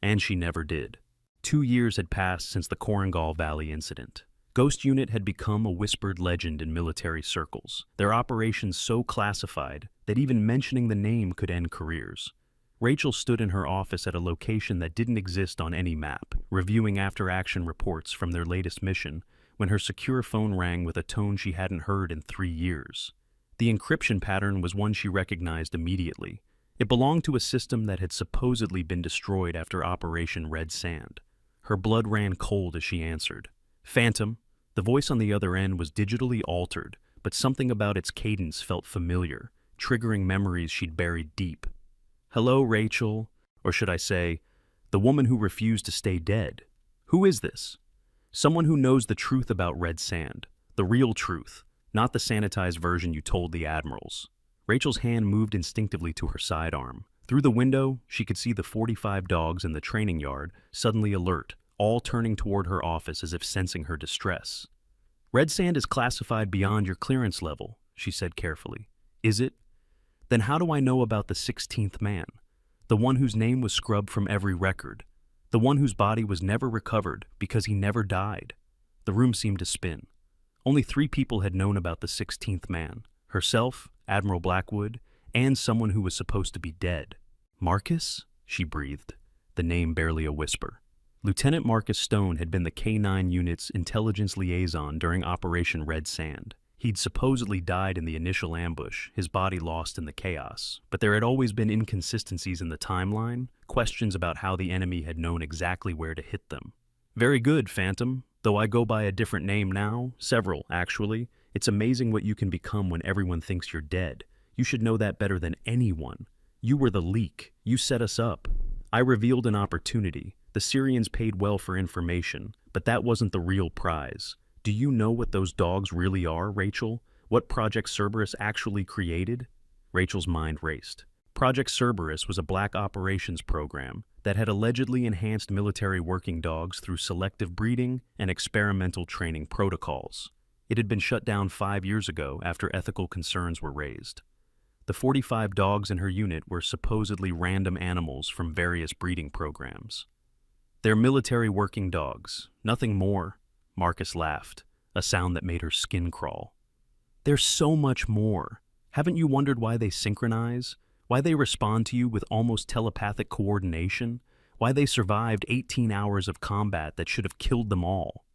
And she never did. 2 years had passed since the Korengal Valley incident. Ghost Unit had become a whispered legend in military circles, their operations so classified that even mentioning the name could end careers. Rachel stood in her office at a location that didn't exist on any map, reviewing after-action reports from their latest mission, when her secure phone rang with a tone she hadn't heard in 3 years. The encryption pattern was one she recognized immediately, It belonged to a system that had supposedly been destroyed after Operation Red Sand. Her blood ran cold as she answered. Phantom. The voice on the other end was digitally altered, but something about its cadence felt familiar, triggering memories she'd buried deep. Hello, Rachel. Or should I say, the woman who refused to stay dead. Who is this? Someone who knows the truth about Red Sand. The real truth, not the sanitized version you told the admirals. Rachel's hand moved instinctively to her sidearm. Through the window, she could see the 45 dogs in the training yard, suddenly alert, all turning toward her office as if sensing her distress. Red Sand is classified beyond your clearance level, she said carefully. Is it? Then how do I know about the 16th man? The one whose name was scrubbed from every record. The one whose body was never recovered because he never died. The room seemed to spin. Only 3 people had known about the 16th man. Herself, Admiral Blackwood, and someone who was supposed to be dead. Marcus? She breathed, the name barely a whisper. Lieutenant Marcus Stone had been the K-9 unit's intelligence liaison during Operation Red Sand. He'd supposedly died in the initial ambush, his body lost in the chaos, but there had always been inconsistencies in the timeline, questions about how the enemy had known exactly where to hit them. Very good, Phantom. Though I go by a different name now, several, actually. It's amazing what you can become when everyone thinks you're dead. You should know that better than anyone. You were the leak. You set us up. I revealed an opportunity. The Syrians paid well for information, but that wasn't the real prize. Do you know what those dogs really are, Rachel? What Project Cerberus actually created? Rachel's mind raced. Project Cerberus was a black operations program that had allegedly enhanced military working dogs through selective breeding and experimental training protocols. It had been shut down 5 years ago after ethical concerns were raised. The 45 dogs in her unit were supposedly random animals from various breeding programs. They're military working dogs, nothing more. Marcus laughed, a sound that made her skin crawl. There's so much more. Haven't you wondered why they synchronize? Why they respond to you with almost telepathic coordination? Why they survived 18 hours of combat that should have killed them all?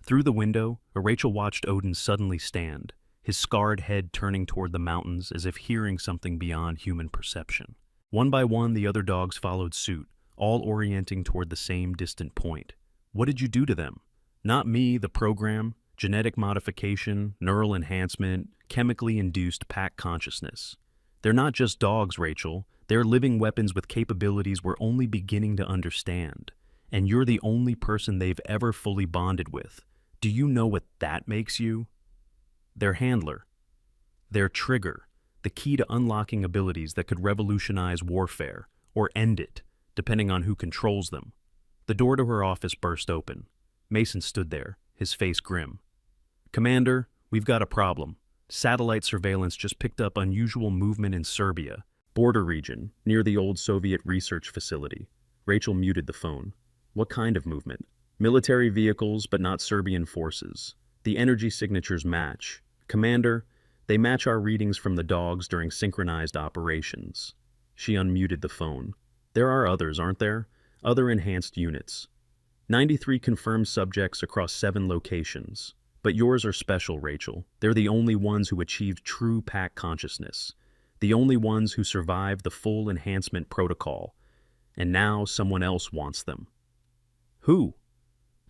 Through the window, Rachel watched Odin suddenly stand, his scarred head turning toward the mountains as if hearing something beyond human perception. One by one, the other dogs followed suit, all orienting toward the same distant point. What did you do to them? Not me, the program. Genetic modification, neural enhancement, chemically induced pack consciousness. They're not just dogs, Rachel. They're living weapons with capabilities we're only beginning to understand. And you're the only person they've ever fully bonded with. Do you know what that makes you? Their handler. Their trigger. The key to unlocking abilities that could revolutionize warfare, or end it, depending on who controls them. The door to her office burst open. Mason stood there, his face grim. Commander, we've got a problem. Satellite surveillance just picked up unusual movement in Serbia, border region, near the old Soviet research facility. Rachel muted the phone. What kind of movement? Military vehicles, but not Serbian forces. The energy signatures match. Commander, they match our readings from the dogs during synchronized operations. She unmuted the phone. There are others, aren't there? Other enhanced units. 93 confirmed subjects across 7 locations. But yours are special, Rachel. They're the only ones who achieved true pack consciousness. The only ones who survived the full enhancement protocol. And now someone else wants them. Who?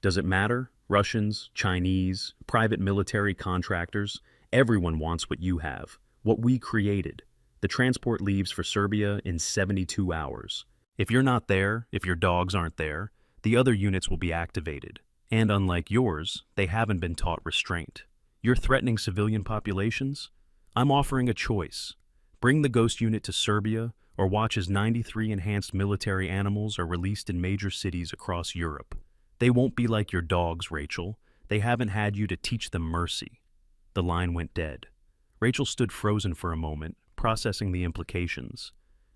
Does it matter? Russians, Chinese, private military contractors. Everyone wants what you have, what we created. The transport leaves for Serbia in 72 hours. If you're not there, if your dogs aren't there, the other units will be activated. And unlike yours, they haven't been taught restraint. You're threatening civilian populations? I'm offering a choice. Bring the Ghost unit to Serbia, or watch as 93 enhanced military animals are released in major cities across Europe. They won't be like your dogs, Rachel. They haven't had you to teach them mercy. The line went dead. Rachel stood frozen for a moment, processing the implications.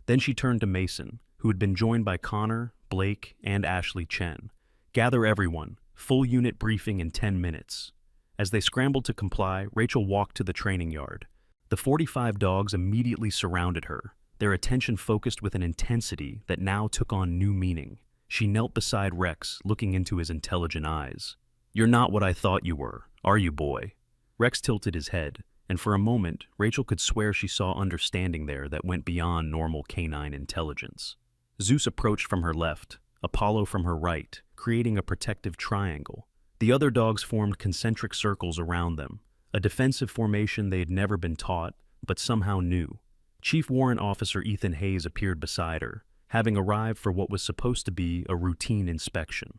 Then she turned to Mason, who had been joined by Connor, Blake, and Ashley Chen. Gather everyone. Full unit briefing in 10 minutes. As they scrambled to comply, Rachel walked to the training yard. The 45 dogs immediately surrounded her, their attention focused with an intensity that now took on new meaning. She knelt beside Rex, looking into his intelligent eyes. You're not what I thought you were, are you, boy? Rex tilted his head, and for a moment, Rachel could swear she saw understanding there that went beyond normal canine intelligence. Zeus approached from her left, Apollo from her right, creating a protective triangle. The other dogs formed concentric circles around them, a defensive formation they had never been taught, but somehow knew. Chief Warrant Officer Ethan Hayes appeared beside her, having arrived for what was supposed to be a routine inspection.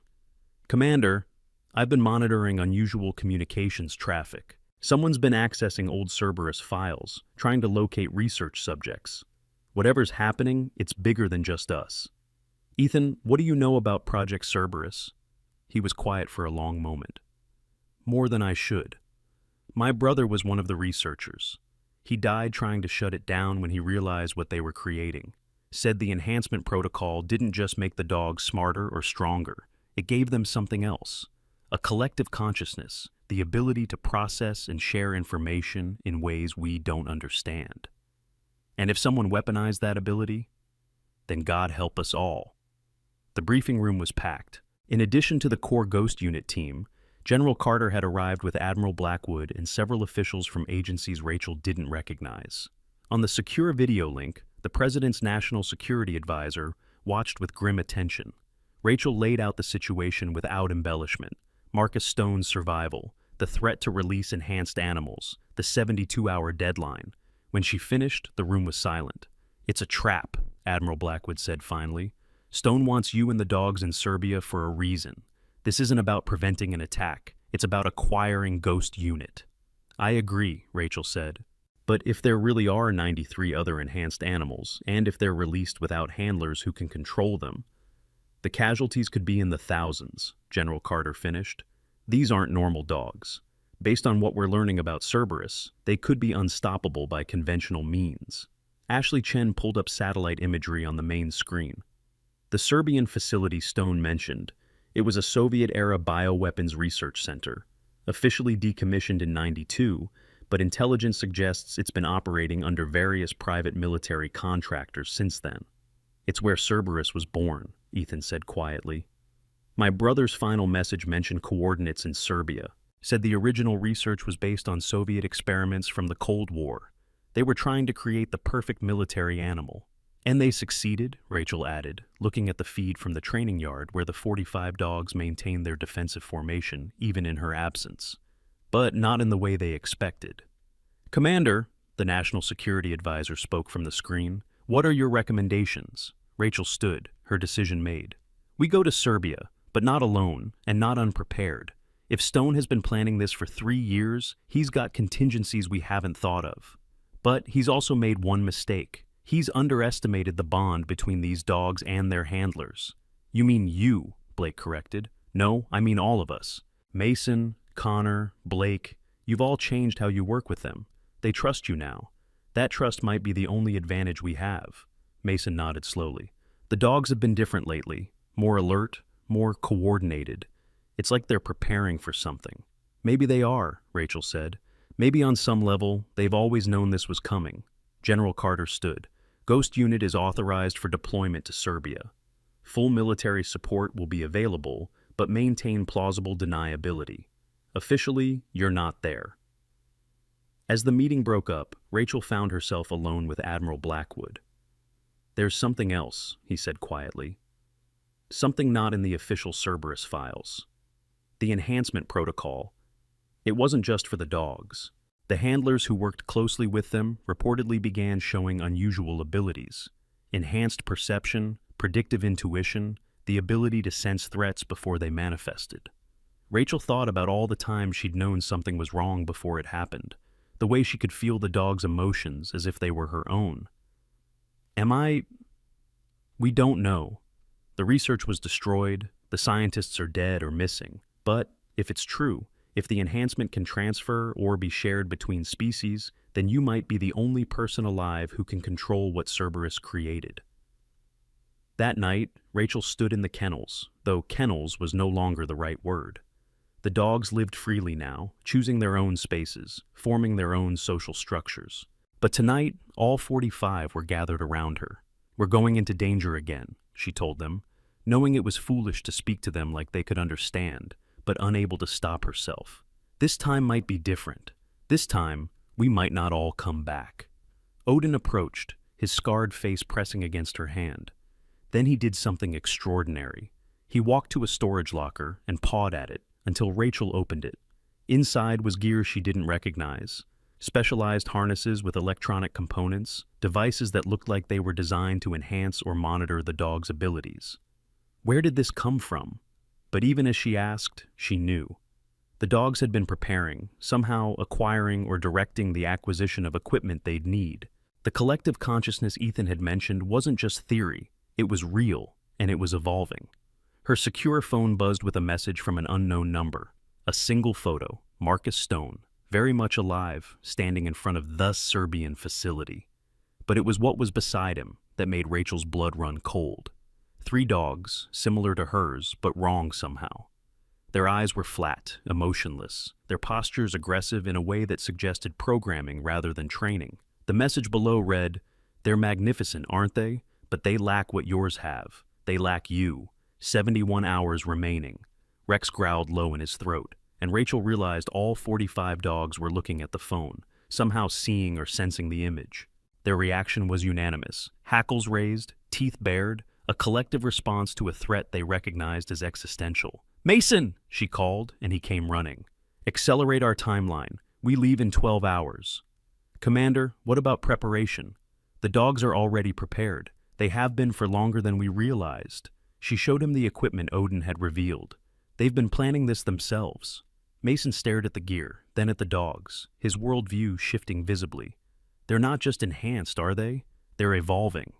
"Commander, I've been monitoring unusual communications traffic. Someone's been accessing old Cerberus files, trying to locate research subjects. Whatever's happening, it's bigger than just us. Ethan, what do you know about Project Cerberus?" He was quiet for a long moment. "More than I should. My brother was one of the researchers. He died trying to shut it down when he realized what they were creating. Said the enhancement protocol didn't just make the dogs smarter or stronger. It gave them something else. A collective consciousness, the ability to process and share information in ways we don't understand. And if someone weaponized that ability, then God help us all." The briefing room was packed. In addition to the core Ghost Unit team, General Carter had arrived with Admiral Blackwood and several officials from agencies Rachel didn't recognize. On the secure video link, the President's National Security Advisor watched with grim attention. Rachel laid out the situation without embellishment: Marcus Stone's survival, the threat to release enhanced animals, the 72-hour deadline. When she finished, the room was silent. "It's a trap," Admiral Blackwood said finally. "Stone wants you and the dogs in Serbia for a reason. This isn't about preventing an attack. It's about acquiring Ghost Unit." "I agree," Rachel said. "But if there really are 93 other enhanced animals, and if they're released without handlers who can control them, the casualties could be in the thousands," General Carter finished. "These aren't normal dogs. Based on what we're learning about Cerberus, they could be unstoppable by conventional means." Ashley Chen pulled up satellite imagery on the main screen. The Serbian facility Stone mentioned, it was a Soviet-era bioweapons research center, officially decommissioned in '92, but intelligence suggests it's been operating under various private military contractors since then. "It's where Cerberus was born," Ethan said quietly. "My brother's final message mentioned coordinates in Serbia, said the original research was based on Soviet experiments from the Cold War. They were trying to create the perfect military animal. And they succeeded," Rachel added, looking at the feed from the training yard where the 45 dogs maintained their defensive formation, even in her absence. "But not in the way they expected." "Commander," the National Security Advisor spoke from the screen, "what are your recommendations?" Rachel stood, her decision made. "We go to Serbia, but not alone, and not unprepared. If Stone has been planning this for 3 years, he's got contingencies we haven't thought of. But he's also made one mistake. He's underestimated the bond between these dogs and their handlers." "You mean you," Blake corrected. "No, I mean all of us. Mason, Connor, Blake, you've all changed how you work with them. They trust you now. That trust might be the only advantage we have." Mason nodded slowly. "The dogs have been different lately, more alert, more coordinated. It's like they're preparing for something." "Maybe they are," Rachel said. "Maybe on some level, they've always known this was coming." General Carter stood. "Ghost Unit is authorized for deployment to Serbia. Full military support will be available, but maintain plausible deniability. Officially, you're not there." As the meeting broke up, Rachel found herself alone with Admiral Blackwood. "There's something else," he said quietly. "Something not in the official Cerberus files. The enhancement protocol. It wasn't just for the dogs. The handlers who worked closely with them reportedly began showing unusual abilities: enhanced perception, predictive intuition, the ability to sense threats before they manifested." Rachel thought about all the times she'd known something was wrong before it happened, the way she could feel the dogs' emotions as if they were her own. We don't know. The research was destroyed, the scientists are dead or missing. But if it's true, if the enhancement can transfer or be shared between species, then you might be the only person alive who can control what Cerberus created." That night, Rachel stood in the kennels, though kennels was no longer the right word. The dogs lived freely now, choosing their own spaces, forming their own social structures. But tonight, all 45 were gathered around her. "We're going into danger again," she told them, knowing it was foolish to speak to them like they could understand, but unable to stop herself. "This time might be different. This time, We might not all come back. Odin approached, his scarred face pressing against her hand. Then he did something extraordinary. He walked to a storage locker and pawed at it until Rachel opened it. Inside was gear she didn't recognize. Specialized harnesses with electronic components, devices that looked like they were designed to enhance or monitor the dog's abilities. Where did this come from? But even as she asked, she knew. The dogs had been preparing, somehow acquiring or directing the acquisition of equipment they'd need. The collective consciousness Ethan had mentioned wasn't just theory, it was real, and it was evolving. Her secure phone buzzed with a message from an unknown number. A single photo, Marcus Stone, very much alive, standing in front of the Serbian facility. But it was what was beside him that made Rachel's blood run cold. 3 dogs, similar to hers, but wrong somehow. Their eyes were flat, emotionless, their postures aggressive in a way that suggested programming rather than training. The message below read, "They're magnificent, aren't they? But they lack what yours have. They lack you. 71 hours remaining." Rex growled low in his throat, and Rachel realized all 45 dogs were looking at the phone, somehow seeing or sensing the image. Their reaction was unanimous. Hackles raised, teeth bared, a collective response to a threat they recognized as existential. "Mason!" she called, and he came running. "Accelerate our timeline. We leave in 12 hours. "Commander, what about preparation?" "The dogs are already prepared. They have been for longer than we realized." She showed him the equipment Odin had revealed. "They've been planning this themselves." Mason stared at the gear, then at the dogs, his worldview shifting visibly. "They're not just enhanced, are they? They're evolving.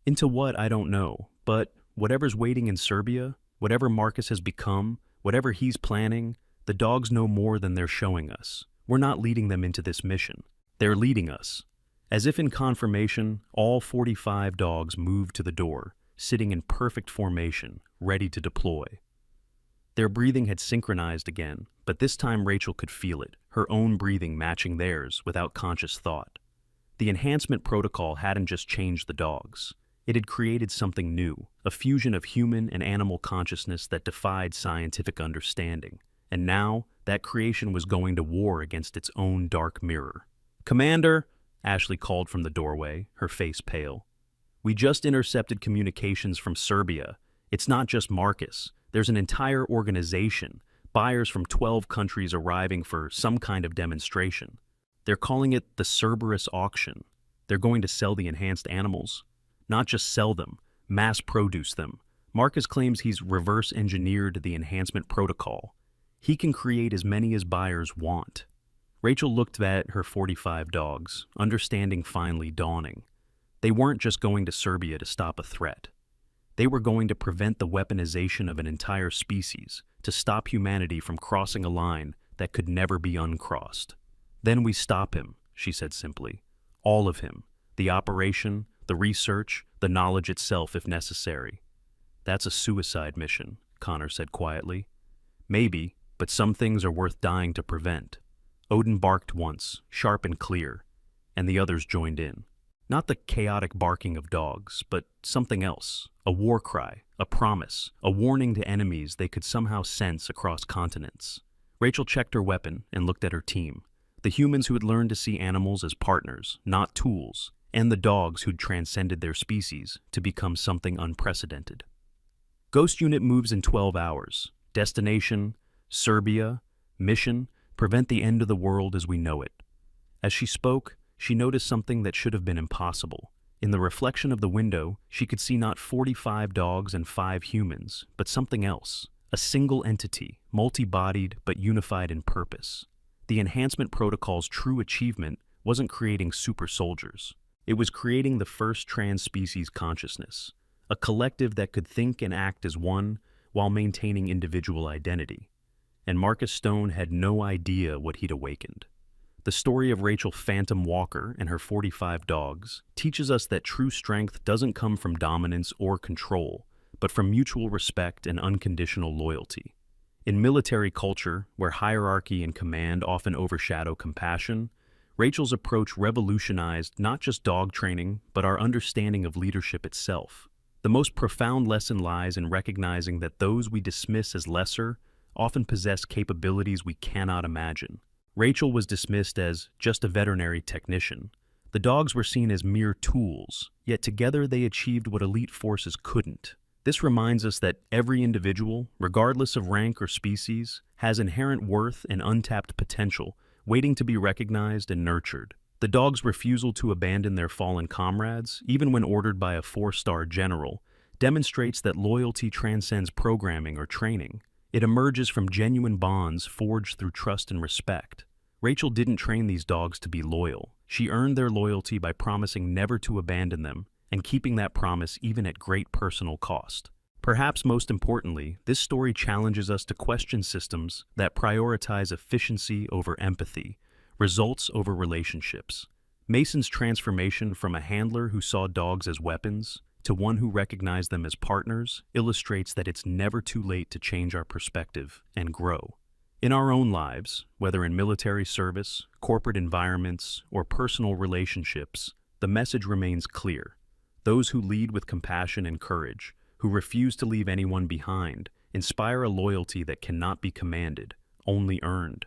Into what, I don't know, but whatever's waiting in Serbia, whatever Marcus has become, whatever he's planning, the dogs know more than they're showing us. We're not leading them into this mission. They're leading us." As if in confirmation, all 45 dogs moved to the door, sitting in perfect formation, ready to deploy. Their breathing had synchronized again, but this time Rachel could feel it, her own breathing matching theirs without conscious thought. The enhancement protocol hadn't just changed the dogs. It had created something new, a fusion of human and animal consciousness that defied scientific understanding. And now, that creation was going to war against its own dark mirror. "Commander," Ashley called from the doorway, her face pale. "We just intercepted communications from Serbia. It's not just Marcus. There's an entire organization, buyers from 12 countries arriving for some kind of demonstration. They're calling it the Cerberus auction. They're going to sell the enhanced animals. Not just sell them, mass produce them. Marcus claims he's reverse engineered the enhancement protocol. He can create as many as buyers want." Rachel looked at her 45 dogs, understanding finally dawning. They weren't just going to Serbia to stop a threat. They were going to prevent the weaponization of an entire species, to stop humanity from crossing a line that could never be uncrossed. "Then we stop him," she said simply. "All of him. The operation, the research, the knowledge itself if necessary." "That's a suicide mission," Connor said quietly. "Maybe, but some things are worth dying to prevent." Odin barked once, sharp and clear, and the others joined in. Not the chaotic barking of dogs, but something else. A war cry, a promise, a warning to enemies they could somehow sense across continents. Rachel checked her weapon and looked at her team. The humans who had learned to see animals as partners, not tools, and the dogs who'd transcended their species to become something unprecedented. Ghost Unit moves in 12 hours. Destination, Serbia. Mission, prevent the end of the world as we know it. As she spoke, she noticed something that should have been impossible. In the reflection of the window, she could see not 45 dogs and 5 humans, but something else. A single entity, multi-bodied but unified in purpose. The enhancement protocol's true achievement wasn't creating super soldiers. It was creating the first trans-species consciousness, a collective that could think and act as one while maintaining individual identity. And Marcus Stone had no idea what he'd awakened. The story of Rachel Phantom Walker and her 45 dogs teaches us that true strength doesn't come from dominance or control, but from mutual respect and unconditional loyalty. In military culture, where hierarchy and command often overshadow compassion, Rachel's approach revolutionized not just dog training, but our understanding of leadership itself. The most profound lesson lies in recognizing that those we dismiss as lesser often possess capabilities we cannot imagine. Rachel was dismissed as just a veterinary technician. The dogs were seen as mere tools, yet together they achieved what elite forces couldn't. This reminds us that every individual, regardless of rank or species, has inherent worth and untapped potential, waiting to be recognized and nurtured. The dog's refusal to abandon their fallen comrades, even when ordered by a 4-star general, demonstrates that loyalty transcends programming or training. It emerges from genuine bonds forged through trust and respect. Rachel didn't train these dogs to be loyal. She earned their loyalty by promising never to abandon them and keeping that promise even at great personal cost. Perhaps most importantly, this story challenges us to question systems that prioritize efficiency over empathy, results over relationships. Mason's transformation from a handler who saw dogs as weapons to one who recognized them as partners illustrates that it's never too late to change our perspective and grow. In our own lives, whether in military service, corporate environments, or personal relationships, the message remains clear. Those who lead with compassion and courage, who refuse to leave anyone behind, inspire a loyalty that cannot be commanded, only earned.